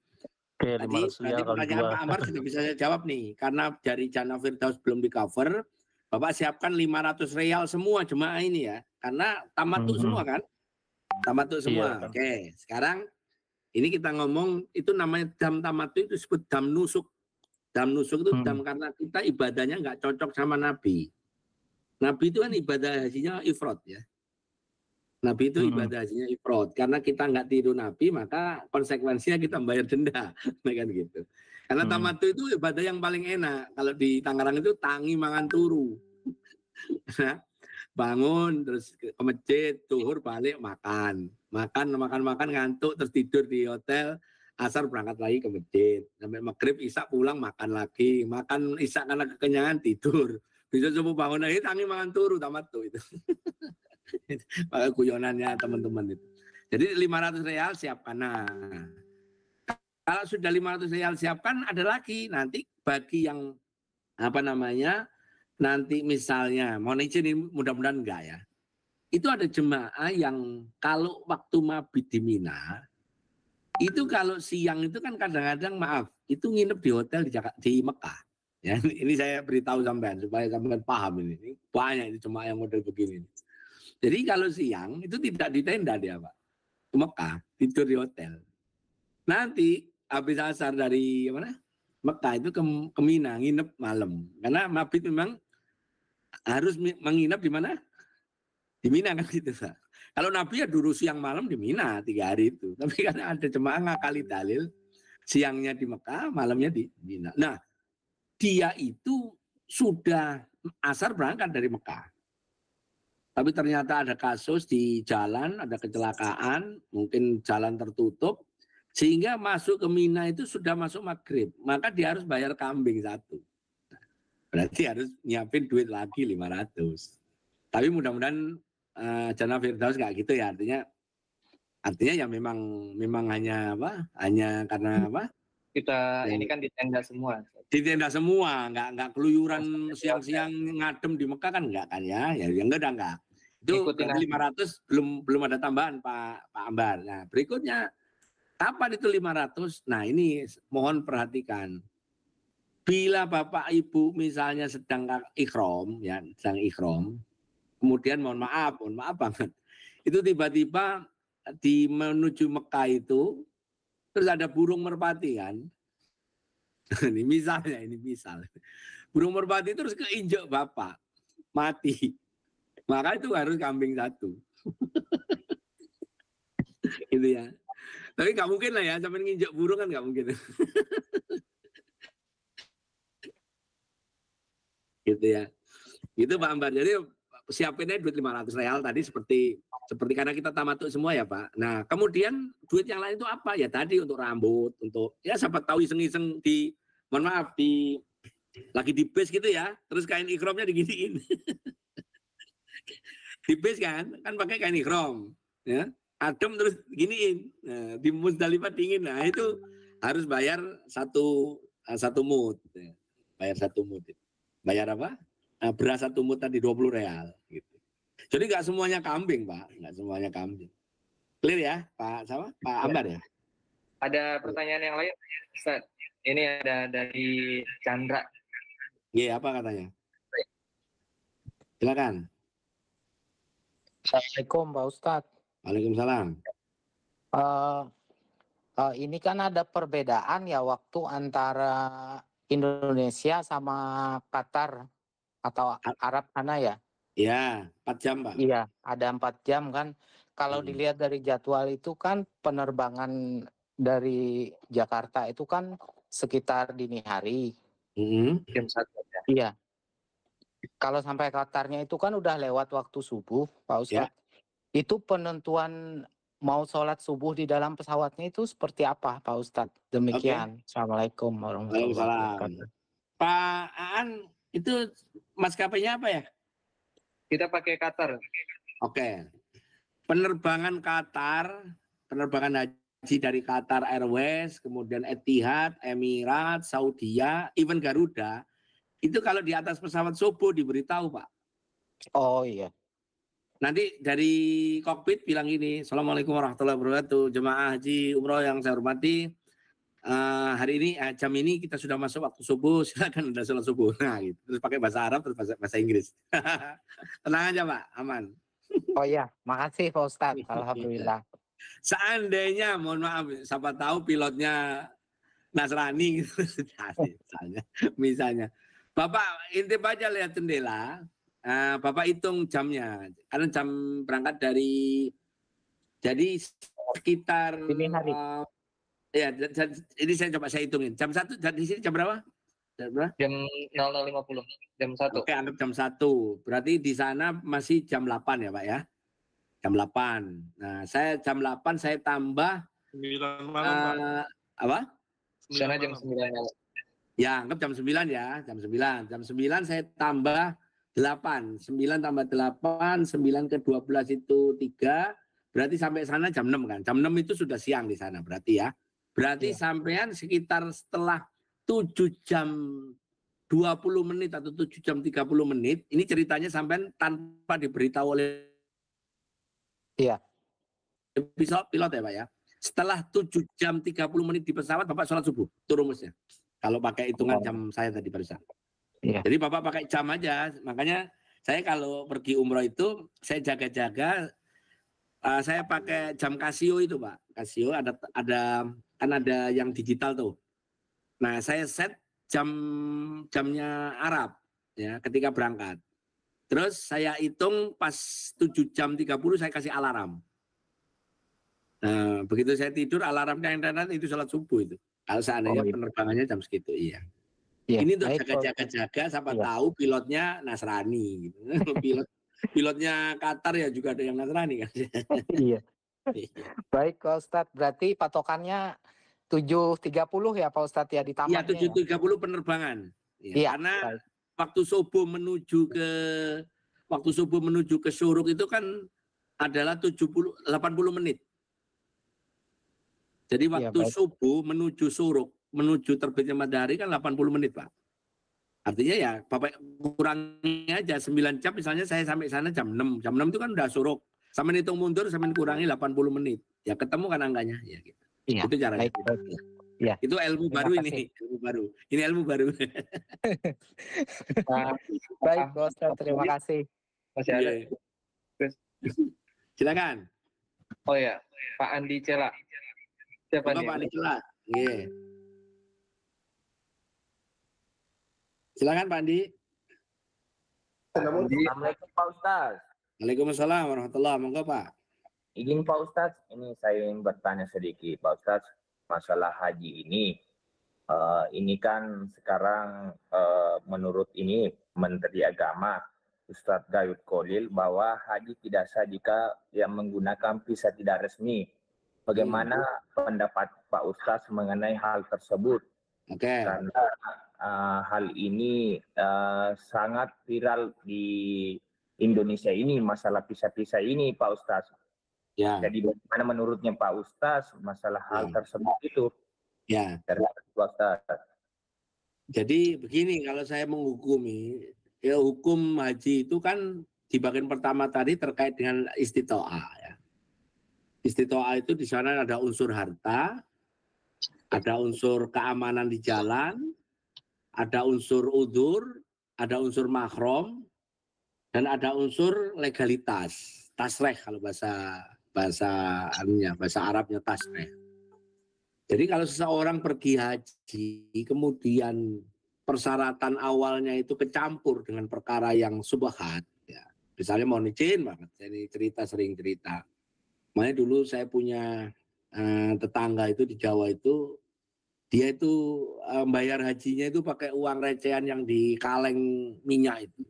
Oke, 500 rial pertanyaan Pak Amar sudah bisa saya jawab nih. Karena dari Jannah Firdaus belum di cover, Bapak siapkan 500 real semua jemaah ini ya. Karena tamattu semua kan? Tamattu semua. Iya, Oke, sekarang ini kita ngomong itu namanya dam tamattu itu disebut dam nusuk. Dam nusuk itu dam karena kita ibadahnya nggak cocok sama Nabi. Nabi itu kan ibadah hajinya ifrad ya. Nabi itu ibadah hajinya ifrad. Karena kita nggak tiru Nabi, maka konsekuensinya kita bayar denda. Kan gitu. Karena tamattu itu ibadah yang paling enak. Kalau di Tangerang itu tangi mangan turu. Bangun, terus ke masjid, zuhur balik makan. Makan ngantuk, terus tidur di hotel. Asar berangkat lagi ke masjid. Sampai maghrib, isya pulang makan lagi. Makan isya karena kekenyangan tidur. Bisa subuh bangun lagi tangi mangan turu tamattu itu. Pakai guyonannya teman-teman itu. Jadi 500 real siapkan. Nah, kalau sudah 500 real siapkan ada lagi nanti bagi yang nanti misalnya mau izin mudah-mudahan enggak ya. Itu ada jemaah yang kalau waktu mabit di Mina itu kalau siang itu kan kadang-kadang itu nginep di hotel di Mekah. Ya, ini saya beritahu sampean supaya sampean paham ini. Banyak ini jemaah yang model begini. Jadi kalau siang itu tidak di tenda dia Pak. Ke Mekah, tidur di hotel. Nanti habis asar dari Mekah itu ke Mina nginep malam. Karena mabit memang harus menginap di mana? Di Mina kan gitu Pak. Kalau Nabi ya dulu siang malam di Mina 3 hari itu. Tapi kan ada jemaah ngakali dalil siangnya di Mekah, malamnya di Mina. Nah, dia itu sudah asar berangkat dari Mekah. Tapi ternyata ada kasus di jalan, ada kecelakaan, mungkin jalan tertutup, sehingga masuk ke Mina itu sudah masuk maghrib. Maka dia harus bayar kambing 1. Berarti harus nyiapin duit lagi 500. Tapi mudah-mudahan Jannah Firdaus nggak gitu ya, artinya ya memang hanya karena kita ini kan di tenda semua. Di tenda semua, nggak keluyuran siang-siang ngadem di Mekah kan enggak kan ya? Ya enggak. Itu 500 belum ada tambahan Pak Ambar. Nah, berikutnya kapan itu 500? Nah, ini mohon perhatikan. Bila Bapak Ibu misalnya sedang ikhram, kemudian mohon maaf banget. Itu tiba-tiba di menuju Mekah itu terus ada burung merpati kan. Ini misal. Burung merpati terus keinjek Bapak. Mati. Maka itu harus kambing 1. Gitu ya. Tapi nggak mungkin lah ya, sampai nginjek burung kan nggak mungkin. Gitu ya. Itu Pak Ambar. Jadi siapinnya duit 500 real tadi seperti karena kita tamattu semua ya Pak. Nah kemudian duit yang lain itu apa? Ya tadi untuk rambut, untuk ya siapa tahu iseng-iseng lagi di base gitu ya, terus kain ikhramnya diginiin. Di base kan pakai kain ikhram, ya, adem terus giniin. Nah, di Muzdalifah dingin, nah itu harus bayar satu mut, ya. Bayar 1 mut. Bayar apa? Beras 1 mut tadi 20 real. Gitu. Jadi nggak semuanya kambing Pak, nggak semuanya kambing. Clear ya Pak Ambar ya? Ada pertanyaan yang lain, Ustaz? Ini ada dari Chandra. Iya, apa katanya? Silakan. Assalamualaikum Pak Ustadz. Waalaikumsalam. Ini kan ada perbedaan ya waktu antara Indonesia sama Qatar atau Arab sana ya? Iya, 4 jam Pak. Iya, ada 4 jam kan. Kalau dilihat dari jadwal itu kan penerbangan dari Jakarta itu kan sekitar dini hari. Jam 1 ya. Iya. Kalau sampai Qatarnya itu kan udah lewat waktu subuh, Pak Ustadz. Ya. Itu penentuan mau sholat subuh di dalam pesawatnya itu seperti apa, Pak Ustadz? Demikian. Okay. Assalamualaikum warahmatullahi wabarakatuh. Pak Aan, itu maskapainya apa ya? Kita pakai Qatar. Oke. Penerbangan haji dari Qatar Airways, kemudian Etihad, Emirates, Saudia, even Garuda, itu kalau di atas pesawat subuh diberitahu Pak. Oh iya. Nanti dari kokpit bilang gini, Assalamualaikum warahmatullahi wabarakatuh, jemaah haji umroh yang saya hormati, hari ini jam ini kita sudah masuk waktu subuh, silakan Anda sholat subuh. Nah, gitu. Terus pakai bahasa Arab, terus bahasa Inggris. Tenang aja Pak, aman. Oh iya, makasih Pak Ustadz, alhamdulillah. Seandainya, mohon maaf, siapa tahu pilotnya Nasrani gitu misalnya. Bapak intip aja lihat jendela, Bapak hitung jamnya. Karena jam berangkat jadi sekitar ya ini saya hitungin. Jam 1 di sini jam berapa? Jam 00.50, jam 1. Oke, anggap jam 1. Berarti di sana masih jam 8 ya, Pak ya? Jam 8. Nah, saya jam 8 saya tambah 9 malam, Pak. Apa? Sana jam 9 malam. Ya, anggap jam 9 ya, jam 9. Jam 9 saya tambah 8. 9 tambah 8, 9 ke 12 itu 3. Berarti sampai sana jam 6 kan. Jam 6 itu sudah siang di sana berarti ya. Berarti sampean sekitar setelah 7 jam 20 menit atau 7 jam 30 menit, ini ceritanya sampean tanpa diberitahu oleh pilot ya Pak ya. Setelah 7 jam 30 menit di pesawat, Bapak sholat subuh, itu rumusnya. Kalau pakai hitungan jam saya tadi barusan. Jadi Bapak pakai jam aja, makanya saya kalau pergi umroh itu, saya jaga-jaga, saya pakai jam Casio itu Pak. Casio kan ada yang digital tuh. Nah, saya set jamnya Arab ya ketika berangkat. Terus saya hitung pas 7 jam 30 saya kasih alarm. Nah, begitu saya tidur alarmnya itu sholat subuh itu. Kalau seandainya penerbangannya jam segitu, iya. Ini untuk jaga-jaga siapa tahu pilotnya Nasrani gitu. Pilotnya Qatar ya juga ada yang Nasrani kan. Iya. Baik Pak Ustadz, berarti patokannya 7.30 ya Pak Ustadz ya di tamannya. Iya 7.30 penerbangan. Ya, karena waktu subuh menuju ke Suruk itu kan adalah 80 menit. Jadi waktu subuh menuju Suruk, menuju terbitnya matahari kan 80 menit Pak. Artinya ya Bapak kurangi aja 9 jam misalnya saya sampai sana jam 6. Jam 6 itu kan udah Suruk. Sampai hitung mundur sampai kurangi 80 menit. Ya ketemu kan angkanya ya gitu. Iya, itu caranya. Ya. Itu ilmu baru ini, ilmu baru. Ini ilmu baru. Baik, Bos, terima kasih. Masih ada. Silakan. Oh ya, Pak Andi Cela. Siapa nih? Pak Andi Cela. Iya. Silakan Pak Andi. Assalamualaikum Pak Ustaz. Waalaikumsalam warahmatullahi wabarakatuh. Monggo Pak. Izin Pak Ustaz, ini saya ingin bertanya sedikit Pak Ustaz, masalah haji ini kan sekarang menurut ini Menteri Agama Ustadz Gayud Kolil bahwa haji tidak sah jika yang menggunakan visa tidak resmi. Bagaimana pendapat Pak Ustadz mengenai hal tersebut? Karena hal ini sangat viral di Indonesia ini, masalah visa-visa ini Pak Ustadz. Ya. Jadi bagaimana menurutnya Pak Ustadz masalah hal tersebut itu? Ya. Jadi begini, kalau saya menghukumi, ya hukum haji itu kan di bagian pertama tadi terkait dengan istitoah. Ya. Istitoah itu di sana ada unsur harta, ada unsur keamanan di jalan, ada unsur udzur, ada unsur mahram, dan ada unsur legalitas. Tasreh kalau bahasa Arabnya tasreh. Jadi kalau seseorang pergi haji, kemudian persyaratan awalnya itu kecampur dengan perkara yang subhat, ya. Misalnya mau izin banget, saya sering cerita. Makanya dulu saya punya tetangga itu di Jawa itu, dia itu bayar hajinya itu pakai uang recehan yang di kaleng minyak itu.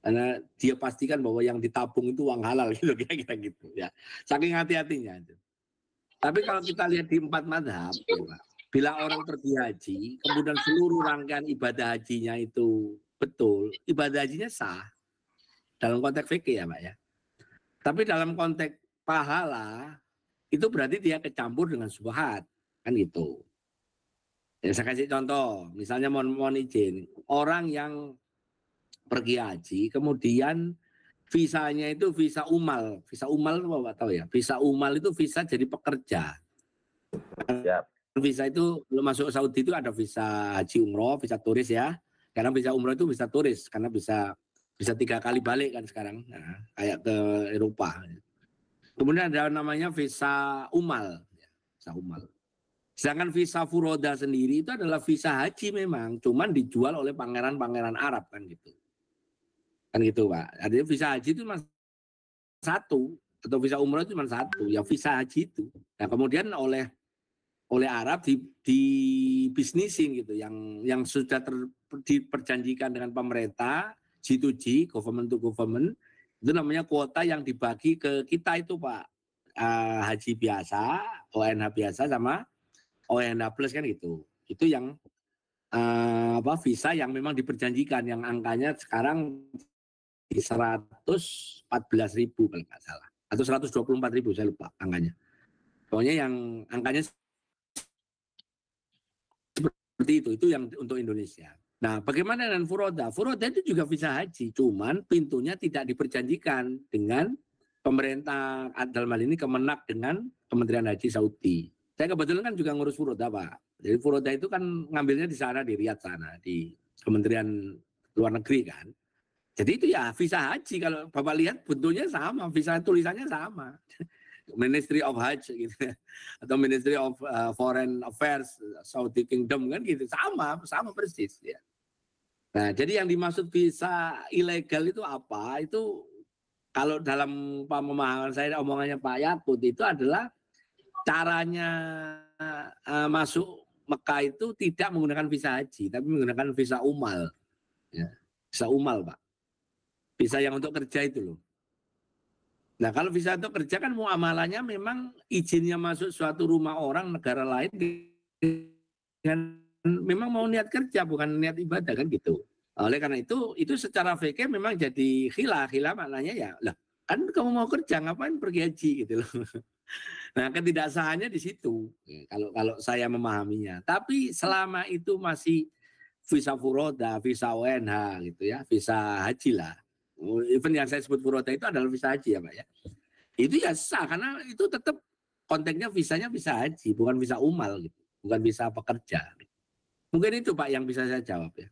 Karena dia pastikan bahwa yang ditabung itu uang halal gitu kira-kira gitu ya. Saking hati-hatinya itu. Tapi kalau kita lihat di 4 mazhab, ya, bila orang pergi haji, kemudian seluruh rangkaian ibadah hajinya itu betul, ibadah hajinya sah dalam konteks fikih ya Pak ya. Tapi dalam konteks pahala itu berarti dia kecampur dengan subhat kan gitu. Ya, saya kasih contoh, misalnya mohon izin, orang yang pergi haji, kemudian visanya itu visa umal. Visa umal itu Bapak tahu ya? Visa umal itu visa jadi pekerja. Visa itu belum masuk Saudi itu ada visa haji umroh, visa turis ya. Karena visa umroh itu visa turis, karena bisa 3 kali balik kan sekarang, nah, kayak ke Eropa. Kemudian ada namanya visa umal. Visa umal. Sedangkan visa furoda sendiri itu adalah visa haji memang, cuman dijual oleh pangeran-pangeran Arab kan gitu. Kan gitu Pak. Artinya visa haji itu cuma satu, atau visa umroh itu cuma satu, ya visa haji itu. Nah kemudian oleh Arab di bisnisin gitu, yang sudah diperjanjikan dengan pemerintah, G2G, government to government, itu namanya kuota yang dibagi ke kita itu Pak. Haji biasa, ONH biasa sama ONH plus kan gitu. Itu yang visa yang memang diperjanjikan, yang angkanya sekarang di 114.000 kalau nggak salah, atau 124.000 saya lupa angkanya. Pokoknya yang angkanya seperti itu yang untuk Indonesia. Nah, bagaimana dengan furoda? Furoda itu juga visa haji, cuman pintunya tidak diperjanjikan dengan pemerintah, dalam hal ini Kemenak dengan Kementerian Haji Saudi. Saya kebetulan kan juga ngurus furoda Pak. Jadi furoda itu kan ngambilnya di sana, di Riyadh sana, di Kementerian Luar Negeri kan. Jadi itu ya visa haji, kalau Bapak lihat bentuknya sama, visa tulisannya sama. Ministry of Hajj gitu, atau Ministry of Foreign Affairs Saudi Kingdom kan gitu, sama persis ya. Nah, jadi yang dimaksud visa ilegal itu apa? Itu kalau dalam pemahaman saya, omongannya Pak Yakut itu adalah caranya masuk Mekah itu tidak menggunakan visa haji, tapi menggunakan visa umal. Ya, visa umal Pak. Visa yang untuk kerja itu loh. Nah kalau visa untuk kerja kan muamalahnya memang izinnya masuk suatu rumah orang negara lain dengan memang mau niat kerja bukan niat ibadah kan gitu. Oleh karena itu secara fikih memang jadi khilaf maknanya ya lah kan kamu mau kerja ngapain pergi haji gitu loh. Nah ketidaksahannya di situ kalau saya memahaminya. Tapi selama itu masih visa furoda, visa ONH gitu ya, visa haji lah. Even yang saya sebut furoda itu adalah visa haji ya Pak ya. Itu ya sah karena itu tetap konteksnya visanya visa haji, bukan visa umal gitu, bukan visa pekerja. Mungkin itu Pak yang bisa saya jawab ya.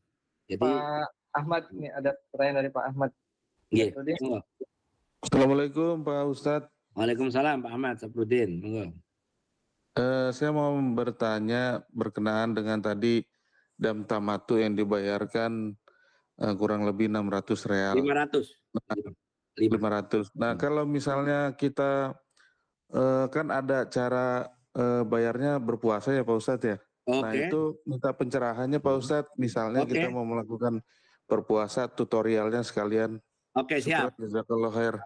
Jadi Pak Ahmad, ini ada pertanyaan dari Pak Ahmad. Iya. Assalamualaikum Pak Ustadz. Waalaikumsalam Pak Ahmad Saprudin. Saya mau bertanya berkenaan dengan tadi dam tamatu yang dibayarkan kurang lebih 600 real. 500. Nah kalau misalnya kita kan ada cara bayarnya berpuasa ya Pak Ustadz ya. Nah itu minta pencerahannya Pak Ustadz. Misalnya kita mau melakukan berpuasa, tutorialnya sekalian. Oke siap. Jazakallah khair.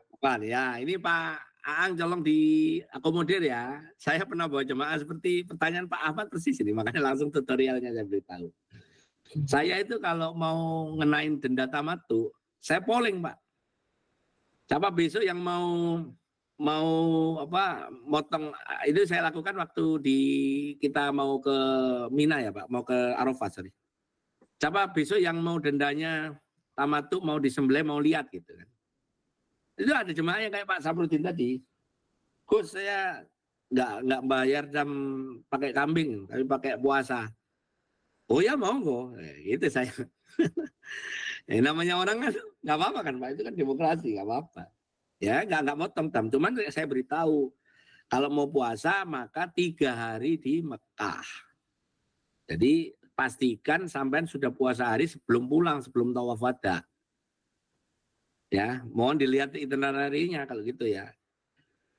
Ya ini Pak Aang tolong diakomodir ya. Saya pernah bawa jemaah seperti pertanyaan Pak Ahmad persis ini, makanya langsung tutorialnya saya beritahu. Saya itu kalau mau ngenain denda tamatu, saya polling Pak. Siapa besok yang mau motong, itu saya lakukan waktu kita mau ke Mina ya Pak, mau ke Arafah sorry. Siapa besok yang mau dendanya tamatu mau disembelih mau lihat gitu kan. Itu ada jemaah yang kayak Pak Saprudin tadi. Gus saya nggak bayar jam pakai kambing tapi pakai puasa. Oh ya monggo, gitu saya. Namanya orang kan nggak apa-apa kan Pak, itu kan demokrasi nggak apa-apa. Ya nggak motong tam, cuman saya beritahu kalau mau puasa maka 3 hari di Mekah. Jadi pastikan sampean sudah puasa hari sebelum pulang, sebelum tawaf wada. Ya, mohon dilihat itinerary-nya kalau gitu ya.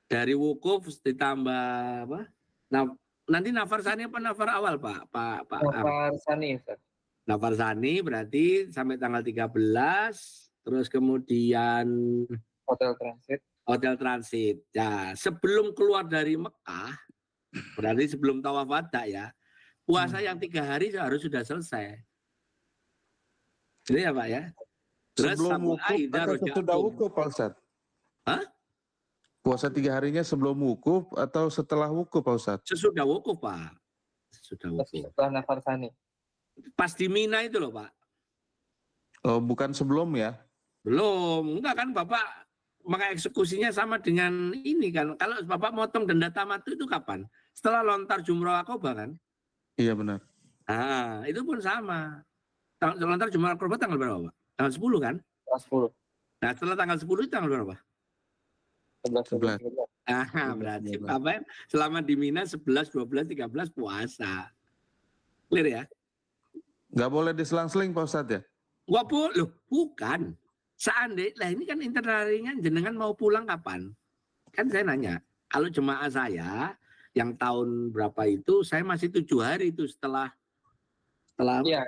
Dari wukuf ditambah apa? Nah, nanti nafar sani apa nafar awal Pak? Nafar sani, Ustaz. Nafar sani berarti sampai tanggal 13, terus kemudian hotel transit. Hotel transit. Ya, sebelum keluar dari Mekah, berarti sebelum tawaf wada ya, puasa yang 3 hari harus sudah selesai. Jadi ya Pak ya. Terus sebelum wukuf atau sesudah wukuf Pak Ustadz? Hah? Puasa 3 harinya sebelum wukuf atau setelah wukuf Pak Ustadz? Sesudah wukuf Pak. Sesudah wukuf. Setelah nafar sani. Pas di Mina itu loh Pak. Oh bukan sebelum ya? Belum, enggak kan Bapak maka eksekusinya sama dengan ini kan. Kalau Bapak motong denda tamatu itu kapan? Setelah lontar jumrah akobah kan? Iya benar. Ah, itu pun sama. Lontar jumrah akobah tanggal berapa Pak? Tanggal 10 kan? Tanggal 10. Nah setelah tanggal 10 itu tanggal berapa? 11. Berarti apa? Selama di Mina 11, 12, 13 puasa. Clear ya? Nggak boleh diselang-seling Pak Ustadz ya? Nggak boleh, loh bukan. Seandainya, ini kan internalnya jenengan mau pulang kapan? Kan saya nanya, kalau jemaah saya yang tahun berapa itu, saya masih 7 hari itu setelah Iya,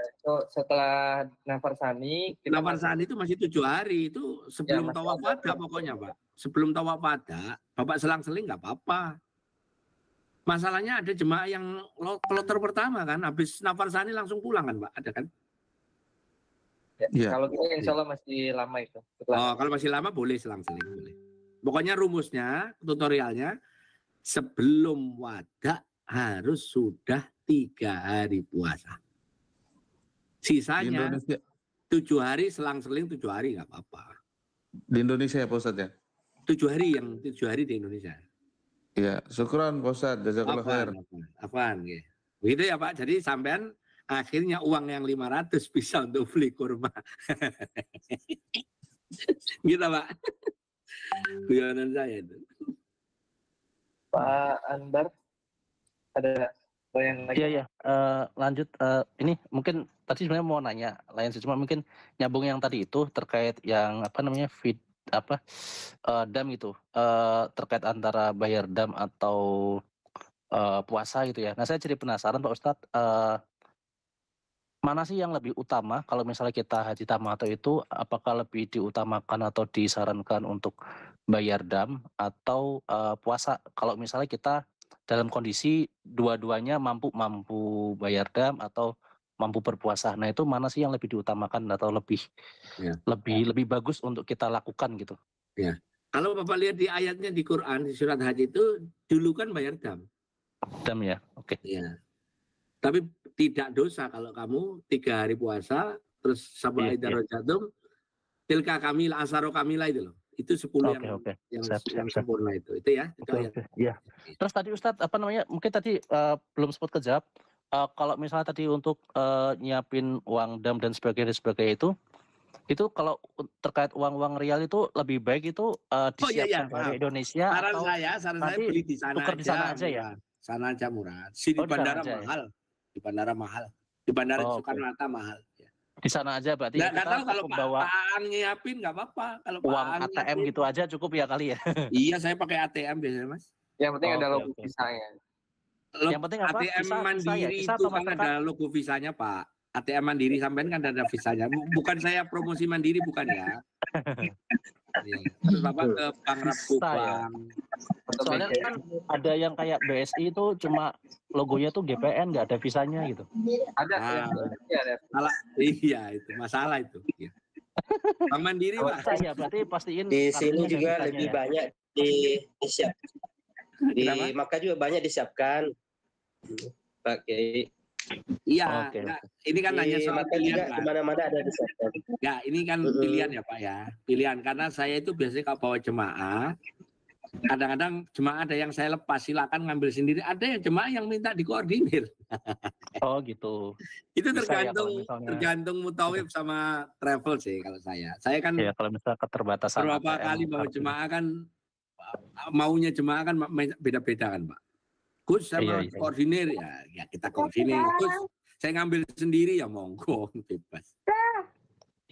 setelah Nafarsani. Nafarsani itu masih 7 hari, itu sebelum tawaf wada pokoknya Pak. Sebelum tawaf wada, Bapak selang-seling nggak apa-apa. Masalahnya ada jemaah yang kloter pertama kan, habis Nafarsani langsung pulang kan Pak, ada kan? Ya. Kalau kita insya Allah masih lama itu. Kalau masih lama boleh selang-seling. Boleh. Pokoknya rumusnya, tutorialnya, sebelum wada harus sudah 3 hari puasa. Sisanya 7 hari selang-seling 7 hari nggak apa-apa. Di Indonesia ya Pak Ustadz ya? 7 hari yang 7 hari di Indonesia. Iya, syukran Pak Ustadz, jazakallah khair. Apaan gitu. Begitu ya Pak, jadi sampean akhirnya uang yang 500 bisa untuk beli kurma. Gitu Pak. Guyonan saya itu. Pak Anbar, ada yang lagi? Iya, lanjut. Ini mungkin tadi sebenarnya mau nanya lain sih, cuma mungkin nyambung yang tadi itu terkait yang apa namanya dam gitu, terkait antara bayar dam atau puasa gitu ya. Nah saya jadi penasaran Pak Ustadz, mana sih yang lebih utama kalau misalnya kita haji tamato itu, apakah lebih diutamakan atau disarankan untuk bayar dam atau puasa? Kalau misalnya kita dalam kondisi dua-duanya mampu bayar dam atau mampu berpuasa, nah itu mana sih yang lebih diutamakan atau lebih bagus untuk kita lakukan gitu? Ya, kalau Bapak lihat di ayatnya di Quran di surat Haji itu dulu kan bayar dam. Dam ya, oke. Ya. Tapi tidak dosa kalau kamu 3 hari puasa terus sabul aidan rojatum tilka kamil asaro kamila itu loh. Itu 10 yang sempurna itu ya. Iya. Terus tadi Ustadz mungkin tadi belum sempat kejawab, kalau misalnya tadi untuk nyiapin uang dam dan sebagainya itu kalau terkait uang rial itu lebih baik itu disiapkan dari Indonesia atau saran saya beli di sana aja ya. Sana aja murah. Di bandara mahal. Di bandara mahal. Di bandara Soekarno-Hatta mahal. Di sana aja berarti. Nggak tahu kalau Pak nyiapin nggak apa-apa. Kalau uang ATM gitu aja cukup ya kali ya. Iya, saya pakai ATM biasanya Mas. Yang penting ada logo visanya. Yang penting apa? ATM Mandiri itu kan ada logo visanya Pak. ATM Mandiri sampean kan ada visanya. Bukan saya promosi Mandiri bukan ya. Terus Bapak ke Bank Rabubang. Soalnya kan ada yang kayak BSI itu cuma logonya tuh GPN, nggak ada visanya gitu. Ada. Iya itu masalah itu. Bank Mandiri Pak. Saya berarti pastiin. Di sini juga lebih banyak disiapkan. Di Makkah juga banyak disiapkan. Pak Kiai. Iya, ini kan hanya soal pilihan Pak. Mana-mana ada disiapkan. Ya, ini kan pilihan ya Pak ya. Pilihan karena saya itu biasanya kalau bawa jemaah, kadang-kadang jemaah ada yang saya lepas, silakan ngambil sendiri. Ada yang jemaah yang minta dikoordinir. Oh gitu. Itu tergantung mutawif sama travel sih kalau saya. Saya kan ya, kalau misalnya keterbatasan berapa kali bawa jemaah kan maunya jemaah kan beda-beda kan Pak. Gus saya koordinir ya kita koordinir. Gus saya ngambil sendiri ya monggo bebas.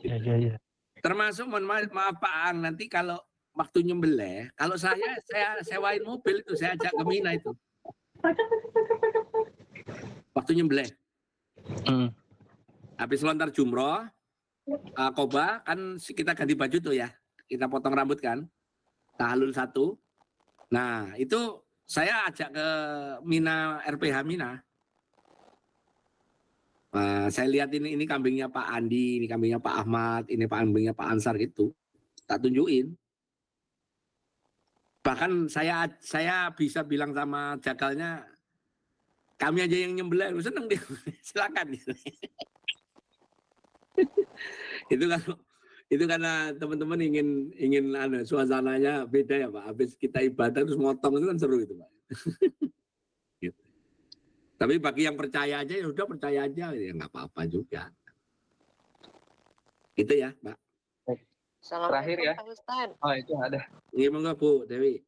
Iya. Termasuk maaf Pak Ang, nanti kalau waktu nyembelih, kalau saya sewain mobil itu saya ajak ke Mina itu. Waktu nyembelih. Habis lontar jumroh, Koba kan kita ganti baju tuh ya. Kita potong rambut kan. Tahlul 1. Nah, itu saya ajak ke Mina, RPH Mina. Saya lihat ini kambingnya Pak Andi, ini kambingnya Pak Ahmad, ini kambingnya Pak Ansar gitu. Tak tunjukin. Bahkan saya bisa bilang sama jagalnya, kami aja yang nyembelih, seneng dia, silakan. Itu karena teman-teman ingin suasananya beda ya Pak. Habis kita ibadah terus motong itu kan seru itu Pak. Gitu. Tapi bagi yang percaya aja ya udah percaya aja ya nggak apa-apa juga. Gitu ya Pak. Terakhir ya. Oh itu ada. Gimana Bu Dewi?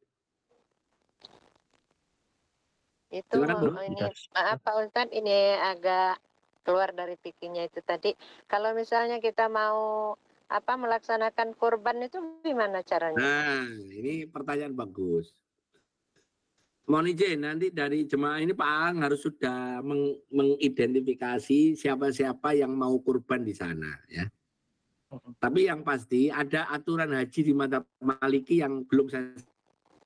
Itu Silakan, Bu. ini maaf Pak Ustadz, ini agak keluar dari pikirnya itu tadi. Kalau misalnya kita mau melaksanakan kurban itu gimana caranya? Nah, ini pertanyaan bagus. Mohon izin, nanti dari jemaah ini Pak Ang harus sudah mengidentifikasi siapa-siapa yang mau kurban di sana, ya. Tapi yang pasti ada aturan haji di madzhab Maliki yang belum saya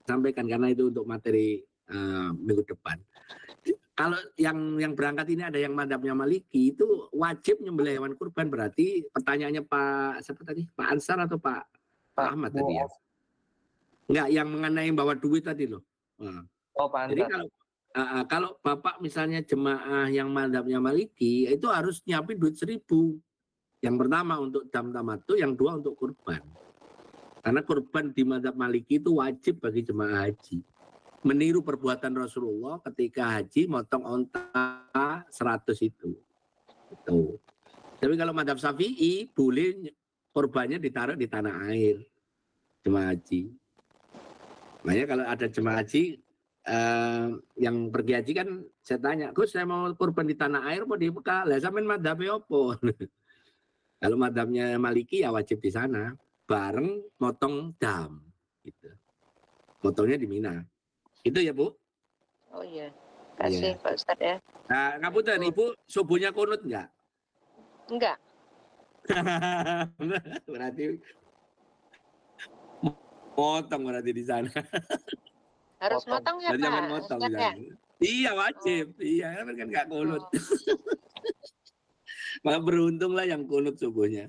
sampaikan karena itu untuk materi minggu depan. Kalau yang berangkat ini ada yang madzhabnya Maliki itu wajib nyembelih hewan kurban, berarti pertanyaannya Pak siapa tadi? Pak Ansar atau Pak Ahmad tadi ya? Enggak, yang mengenai bawa duit tadi loh. Nah. Oh, Pak Jadi Ansar. kalau Bapak misalnya jemaah yang madzhabnya Maliki itu harus nyiapin duit 1.000. Yang pertama untuk dam tamatu, yang dua untuk kurban. Karena kurban di madzhab Maliki itu wajib bagi jemaah haji. Meniru perbuatan Rasulullah ketika haji motong onta 100 itu. Gitu. Tapi kalau madzhab Syafi'i boleh kurbannya ditaruh di tanah air jemaah haji. Makanya kalau ada jemaah haji yang pergi haji kan saya tanya, Gus saya mau kurban di tanah air mau di Mekah, lah sampean madzhabnya opo? Kalau madzhabnya Maliki ya wajib di sana bareng motong dam gitu. Motongnya di Mina. Itu ya, Bu? Oh iya. Kasih Pak Ustadz ya. Nah, ngapunten Ibu subuhnya kunut enggak? Enggak. Berarti motong berarti di sana. Harus motong ya, Pak. Jangan motong ya. Iya wajib. Iya kan enggak kunut. Malah beruntung lah yang kunut subuhnya.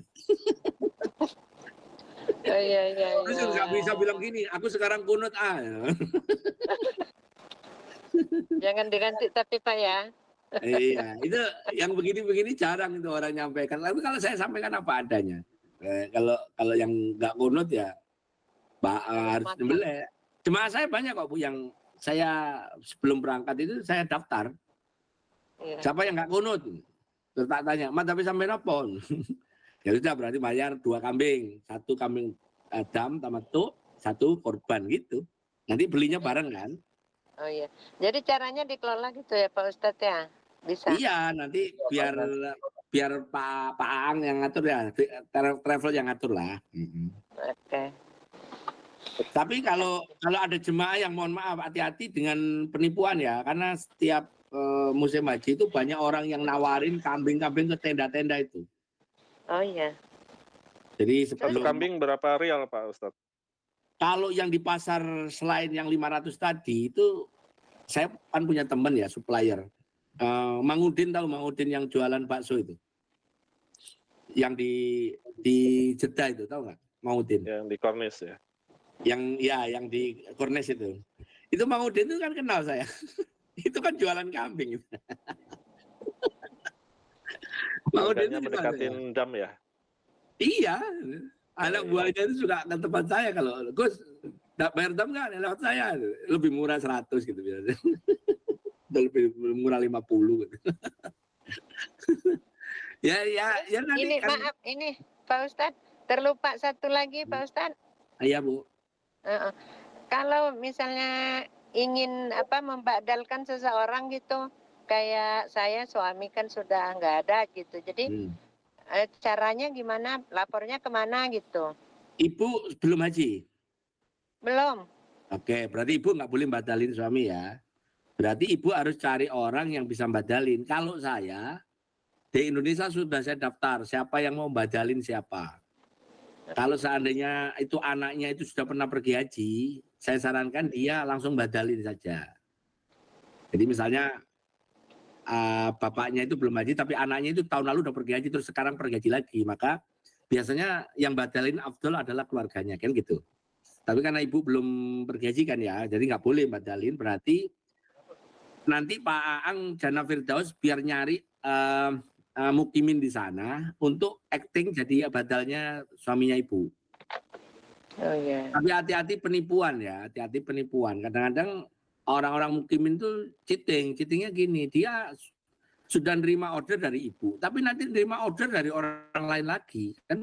Iya. Terus nggak bisa bilang gini, aku sekarang kunut Jangan diganti tapi Pak ya. Iya, itu yang begini-begini jarang itu orang nyampaikan. Tapi kalau saya sampaikan apa adanya. Kalau yang nggak kunut ya Pak harus nyembelih. Jemaah saya banyak kok Bu yang saya sebelum berangkat itu saya daftar. Iya. Siapa yang nggak kunut? Terus tak tanya, Mat tapi sampai apa? Ya sudah berarti bayar 2 kambing, 1 kambing dam tamatu, 1 korban gitu. Nanti belinya bareng kan? Oh iya. Jadi caranya dikelola gitu ya Pak Ustadz ya? Bisa. Iya, nanti biar Pak Ang yang ngatur ya, travel yang ngatur lah. Oke. Tapi kalau ada jemaah yang mohon maaf hati-hati dengan penipuan ya, karena setiap musim haji itu banyak orang yang nawarin kambing-kambing ke tenda-tenda itu. Oh iya. Jadi Satu kambing berapa rial Pak Ustadz? Kalau yang di pasar selain yang 500 tadi itu saya kan punya teman ya supplier. Mang Udin tahu Mang Udin yang jualan bakso itu? Yang di Jeddah itu tahu nggak? Mang Udin. Yang di Kornis ya. Yang di Kornis itu. Itu Mang Udin itu kan kenal saya. Itu kan jualan kambing. Mang Udin itu mendekatin dam ya? Iya. Anak buahnya itu suka ke tempat saya kalau Gus bayar dam nggak lewat saya lebih murah 100 gitu biasanya. Lebih murah 50 gitu. ya nanti ini kan, maaf ini Pak Ustadz terlupa satu lagi Pak Ustadz. Iya Bu. Kalau misalnya ingin membadalkan seseorang gitu, kayak saya suami kan sudah nggak ada gitu, jadi caranya gimana? Lapornya kemana gitu? Ibu belum haji? Belum. Oke, berarti Ibu nggak boleh badalin suami ya. Berarti Ibu harus cari orang yang bisa badalin. Kalau saya di Indonesia sudah saya daftar siapa yang mau badalin siapa. Kalau seandainya itu anaknya itu sudah pernah pergi haji, saya sarankan dia langsung badalin saja. Jadi misalnya bapaknya itu belum haji tapi anaknya itu tahun lalu udah pergi haji terus sekarang pergi haji lagi, maka biasanya yang badalin afdol adalah keluarganya kan gitu. Tapi karena ibu belum pergi haji kan ya, jadi nggak boleh badalin. Berarti nanti Pak Aang Jannah Firdaus biar nyari mukimin di sana untuk acting jadi badalnya suaminya ibu. Oh iya. Tapi hati-hati penipuan ya, hati-hati penipuan. Kadang-kadang orang-orang mukimin tuh cheatingnya gini, dia sudah nerima order dari ibu, tapi nanti nerima order dari orang lain lagi, kan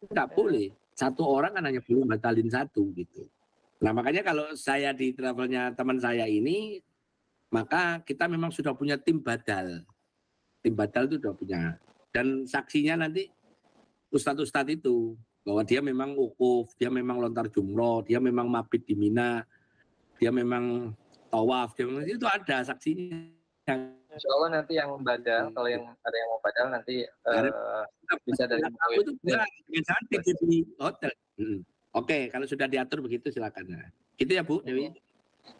nggak boleh. Satu orang kan hanya boleh batalin 1 gitu. Nah makanya kalau saya di travelnya teman saya ini, maka kita memang sudah punya tim badal. Tim badal itu sudah punya. Dan saksinya nanti ustadz-ustadz itu, bahwa dia memang wukuf, dia memang lontar jumroh, dia memang mabit di Mina, dia memang tawaf, itu ada saksinya. Insya Allah nanti yang badal, kalau yang ada yang mau badal nanti bisa dari itu jangan tidur di hotel. Oke, kalau sudah diatur begitu silakan. Gitu ya Bu Dewi.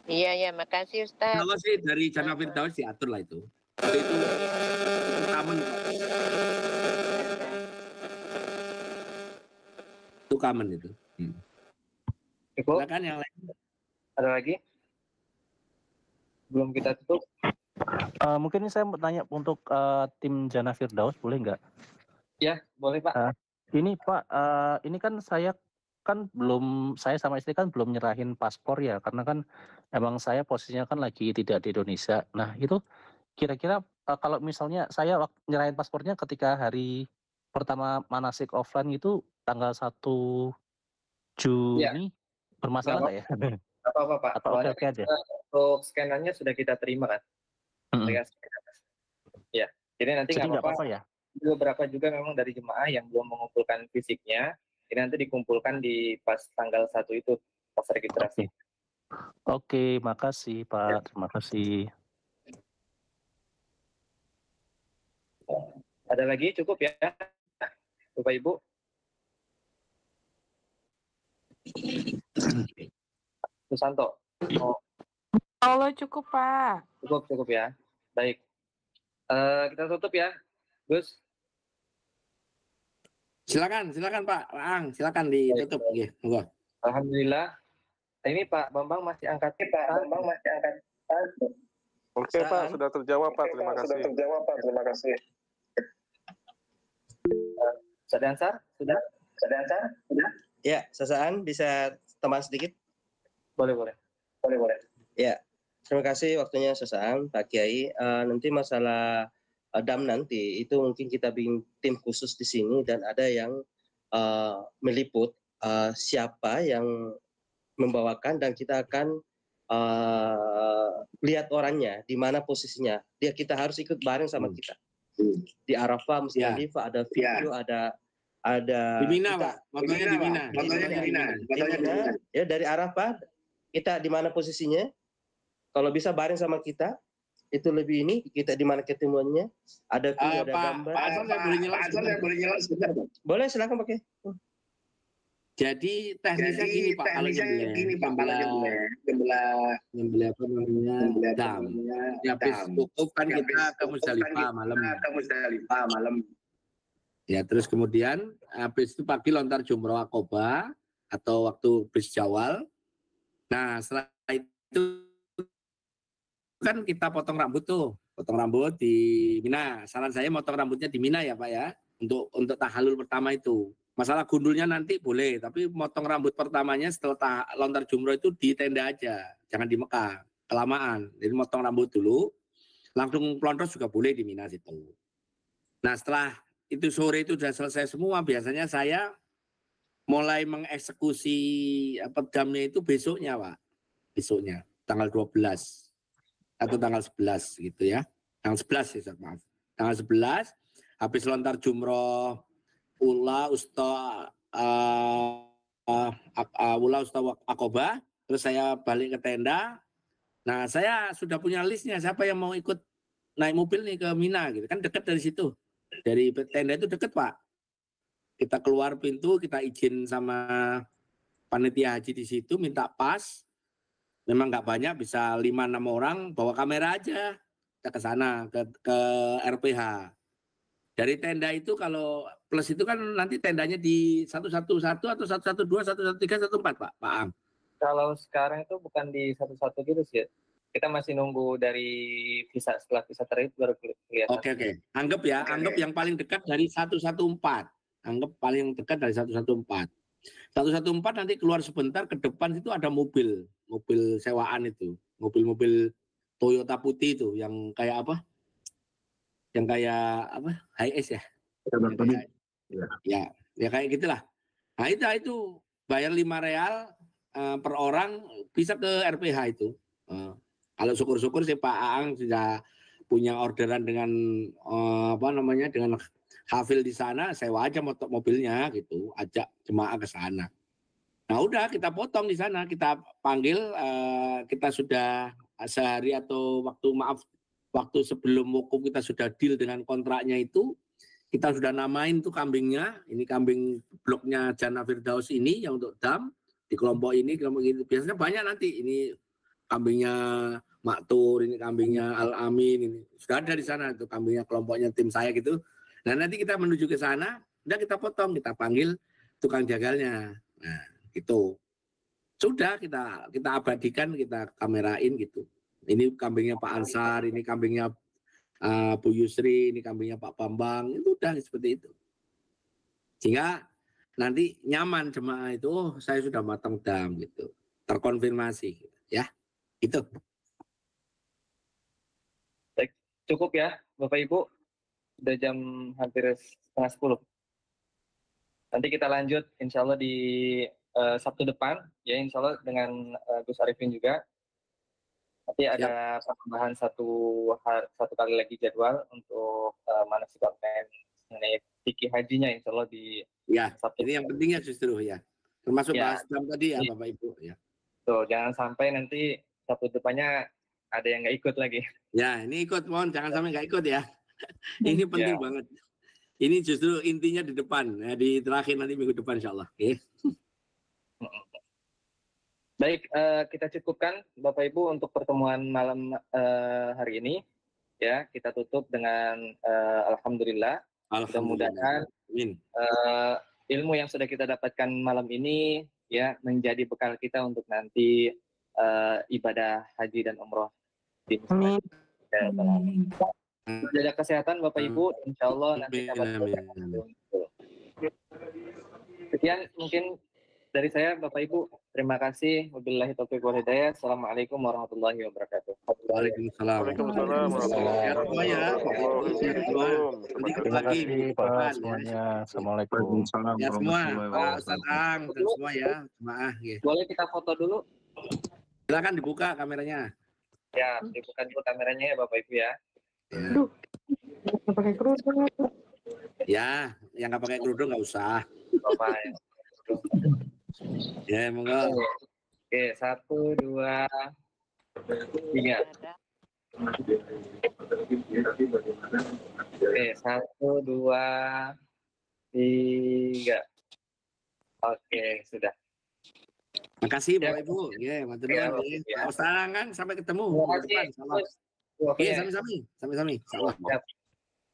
Iya, makasih Ustaz. Kalau sih dari Jannah Firdaus diatur lah itu. Itu common. Itu common itu. Silakan yang lain. Ada lagi? Belum kita tutup. Mungkin saya mau tanya untuk tim Jannah Firdaus, boleh nggak? Ya, boleh Pak. Ini Pak, ini kan saya sama istri kan belum nyerahin paspor ya, karena kan emang saya posisinya kan lagi tidak di Indonesia. Nah itu kira-kira kalau misalnya saya nyerahin paspornya ketika hari pertama manasik offline itu tanggal 1 Juni, bermasalah nggak ya? Apa-apa Pak. Atau oke aja? Untuk scannernya sudah kita terima kan? Ya, jadi nanti nggak apa-apa ya. Beberapa juga memang dari jemaah yang belum mengumpulkan fisiknya, ini nanti dikumpulkan di pas tanggal 1 itu pas registrasi. Oke, makasih Pak, terima kasih. Ada lagi cukup ya, Bapak Ibu? Susanto. Allah cukup Pak. Cukup ya. Baik. Kita tutup ya, Gus. Silakan Pak Ang, silakan ditutup. Monggo. Alhamdulillah. Ini Pak Bambang masih angkat. Oke Pak, sudah terjawab Pak. Terima kasih. Ustadz Ansar, sudah? Ya, Sasaan bisa teman sedikit? Boleh. Ya, terima kasih waktunya Sasaan, Pak Kiai. Nanti masalah dam nanti itu mungkin kita bikin tim khusus di sini dan ada yang meliput siapa yang membawakan dan kita akan lihat orangnya di mana posisinya. Kita harus ikut bareng sama kita. Di Arafah, Musdalifah, ada video, ada di Mina, Pak. Motonya di Mina. Ya, dari Arafah kita di mana posisinya? Kalau bisa bareng sama kita, itu lebih ini kita di mana ketemuannya, ada video, ada gambar. Pak Azhar saya boleh jelas sebentar, Pak. Boleh, silakan pakai. Jadi teknisnya gini Pak, kalau nyembelih apa namanya dam. Habis wukuf kan kita ke Musdalifah malam. Ya, terus kemudian habis itu pagi lontar jumroh Aqobah atau waktu bis Syawal. Nah, setelah itu kan kita potong rambut di Mina. Saran saya potong rambutnya di Mina ya Pak ya, untuk tahalul pertama itu. Masalah gundulnya nanti boleh, tapi potong rambut pertamanya setelah lontar jumroh itu di tenda aja, jangan di Mekah, kelamaan. Jadi potong rambut dulu, langsung pelontos juga boleh di Mina situ. Nah setelah itu sore itu sudah selesai semua, biasanya saya mulai mengeksekusi damnya itu besoknya Pak, besoknya tanggal 12 atau tanggal 11 gitu ya, tanggal 11 ya maaf, tanggal 11 habis lontar jumroh Ula Usta Aqobah, terus saya balik ke tenda. Nah saya sudah punya listnya siapa yang mau ikut naik mobil nih ke Mina gitu, kan dekat dari situ, dari tenda itu dekat Pak. Kita keluar pintu, kita izin sama panitia haji di situ, minta pas. Memang nggak banyak, bisa 5-6 orang, bawa kamera aja kita ke sana ke RPH. Dari tenda itu kalau plus itu kan nanti tendanya di 111 atau 112, 113, 114 Pak Am. Kalau sekarang itu bukan di 11 gitu sih. Kita masih nunggu dari visa, setelah visa terbit baru kelihatan. Oke. Anggap yang paling dekat dari 114. Anggap paling dekat dari 114. 114 nanti keluar sebentar, ke depan itu ada mobil sewaan itu. Mobil Toyota putih itu yang kayak apa? Yang kayak apa? Hiace ya. Ya kayak gitulah. Nah itu bayar 5 real per orang bisa ke RPH itu. Kalau syukur-syukur sih Pak Aang sudah punya orderan dengan dengan hafil di sana, sewa aja mobilnya gitu, ajak jemaah ke sana. Nah udah kita potong di sana, kita panggil, kita sudah sehari atau waktu sebelum wukuf kita sudah deal dengan kontraknya itu, kita sudah namain tuh kambingnya, ini kambing bloknya Jannah Firdaus ini yang untuk dam, di kelompok ini, biasanya banyak nanti, ini kambingnya Maktur, ini kambingnya Al-Amin, ini sudah ada di sana itu kambingnya kelompoknya tim saya gitu. Nah nanti kita menuju ke sana, udah kita potong, kita panggil tukang jagalnya. Nah itu sudah kita abadikan, kita kamerain gitu. Ini kambingnya Pak Ansar, ini kambingnya Bu Yusri, ini kambingnya Pak Bambang, itu udah seperti itu. Sehingga nanti nyaman jemaah itu, oh, saya sudah matang dam gitu, terkonfirmasi gitu, ya. Itu. Baik, cukup ya Bapak Ibu. Sudah jam hampir 9:30. Nanti kita lanjut insya Allah di Sabtu depan, ya insya Allah dengan Gus Arifin juga. Nanti ada tambahan satu kali lagi jadwal untuk manasik konten mengenai fikih hajinya insya Allah di Sabtu. Ini yang pentingnya justru ya. Termasuk bahas dam tadi ya Bapak Ibu ya. Tuh, jangan sampai nanti Sabtu depannya ada yang nggak ikut lagi. Ya, ini ikut, mohon jangan sampai nggak ikut ya. Ini penting banget. Ini justru intinya di depan, ya, di terakhir nanti minggu depan insya Allah. Okay. Baik, kita cukupkan Bapak Ibu untuk pertemuan malam hari ini. Ya, kita tutup dengan alhamdulillah. Mudah-mudahan ilmu yang sudah kita dapatkan malam ini ya menjadi bekal kita untuk nanti ibadah haji dan umroh di Muslim. Jaga kesehatan Bapak Ibu, insya Allah nanti dapat. Sekian mungkin dari saya Bapak Ibu. Terima kasih. Wabillahi taufiq wal hidayah. Assalamualaikum warahmatullahi wabarakatuh. Waalaikumsalam. Waalaikumsalam warahmatullahi wabarakatuh. Terima kasih Pak semuanya. Assalamualaikum. Ya semua, Pak Ustadz Ang dan semua ya, jemaah. Boleh kita foto dulu? Silakan dibuka kameranya. Ya, dibuka dulu kameranya ya Bapak Ibu ya. Aduh, nggak pakai kerudung. Ya, yang nggak pakai kerudung nggak usah. Bapak ya. Ya, monggo. Oke, 1, 2, 3. Oke, 1, 2, 3. Oke, sudah. Makasih Bapak Ibu. Ya, matur nuwun. Pak Ustadz kan sampai ketemu. Oke, sami-sami. Insyaallah.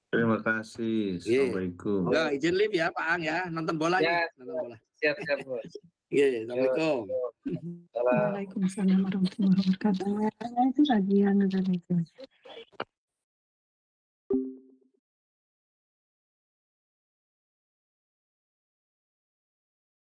Terima kasih. Assalamualaikum. Enggak, izin live ya Pak Ang ya, nonton bola ya. Nonton bola. Siap, Bos. Iya, Assalamualaikum. Waalaikumsalam warahmatullahi wabarakatuh. Itu lagi yang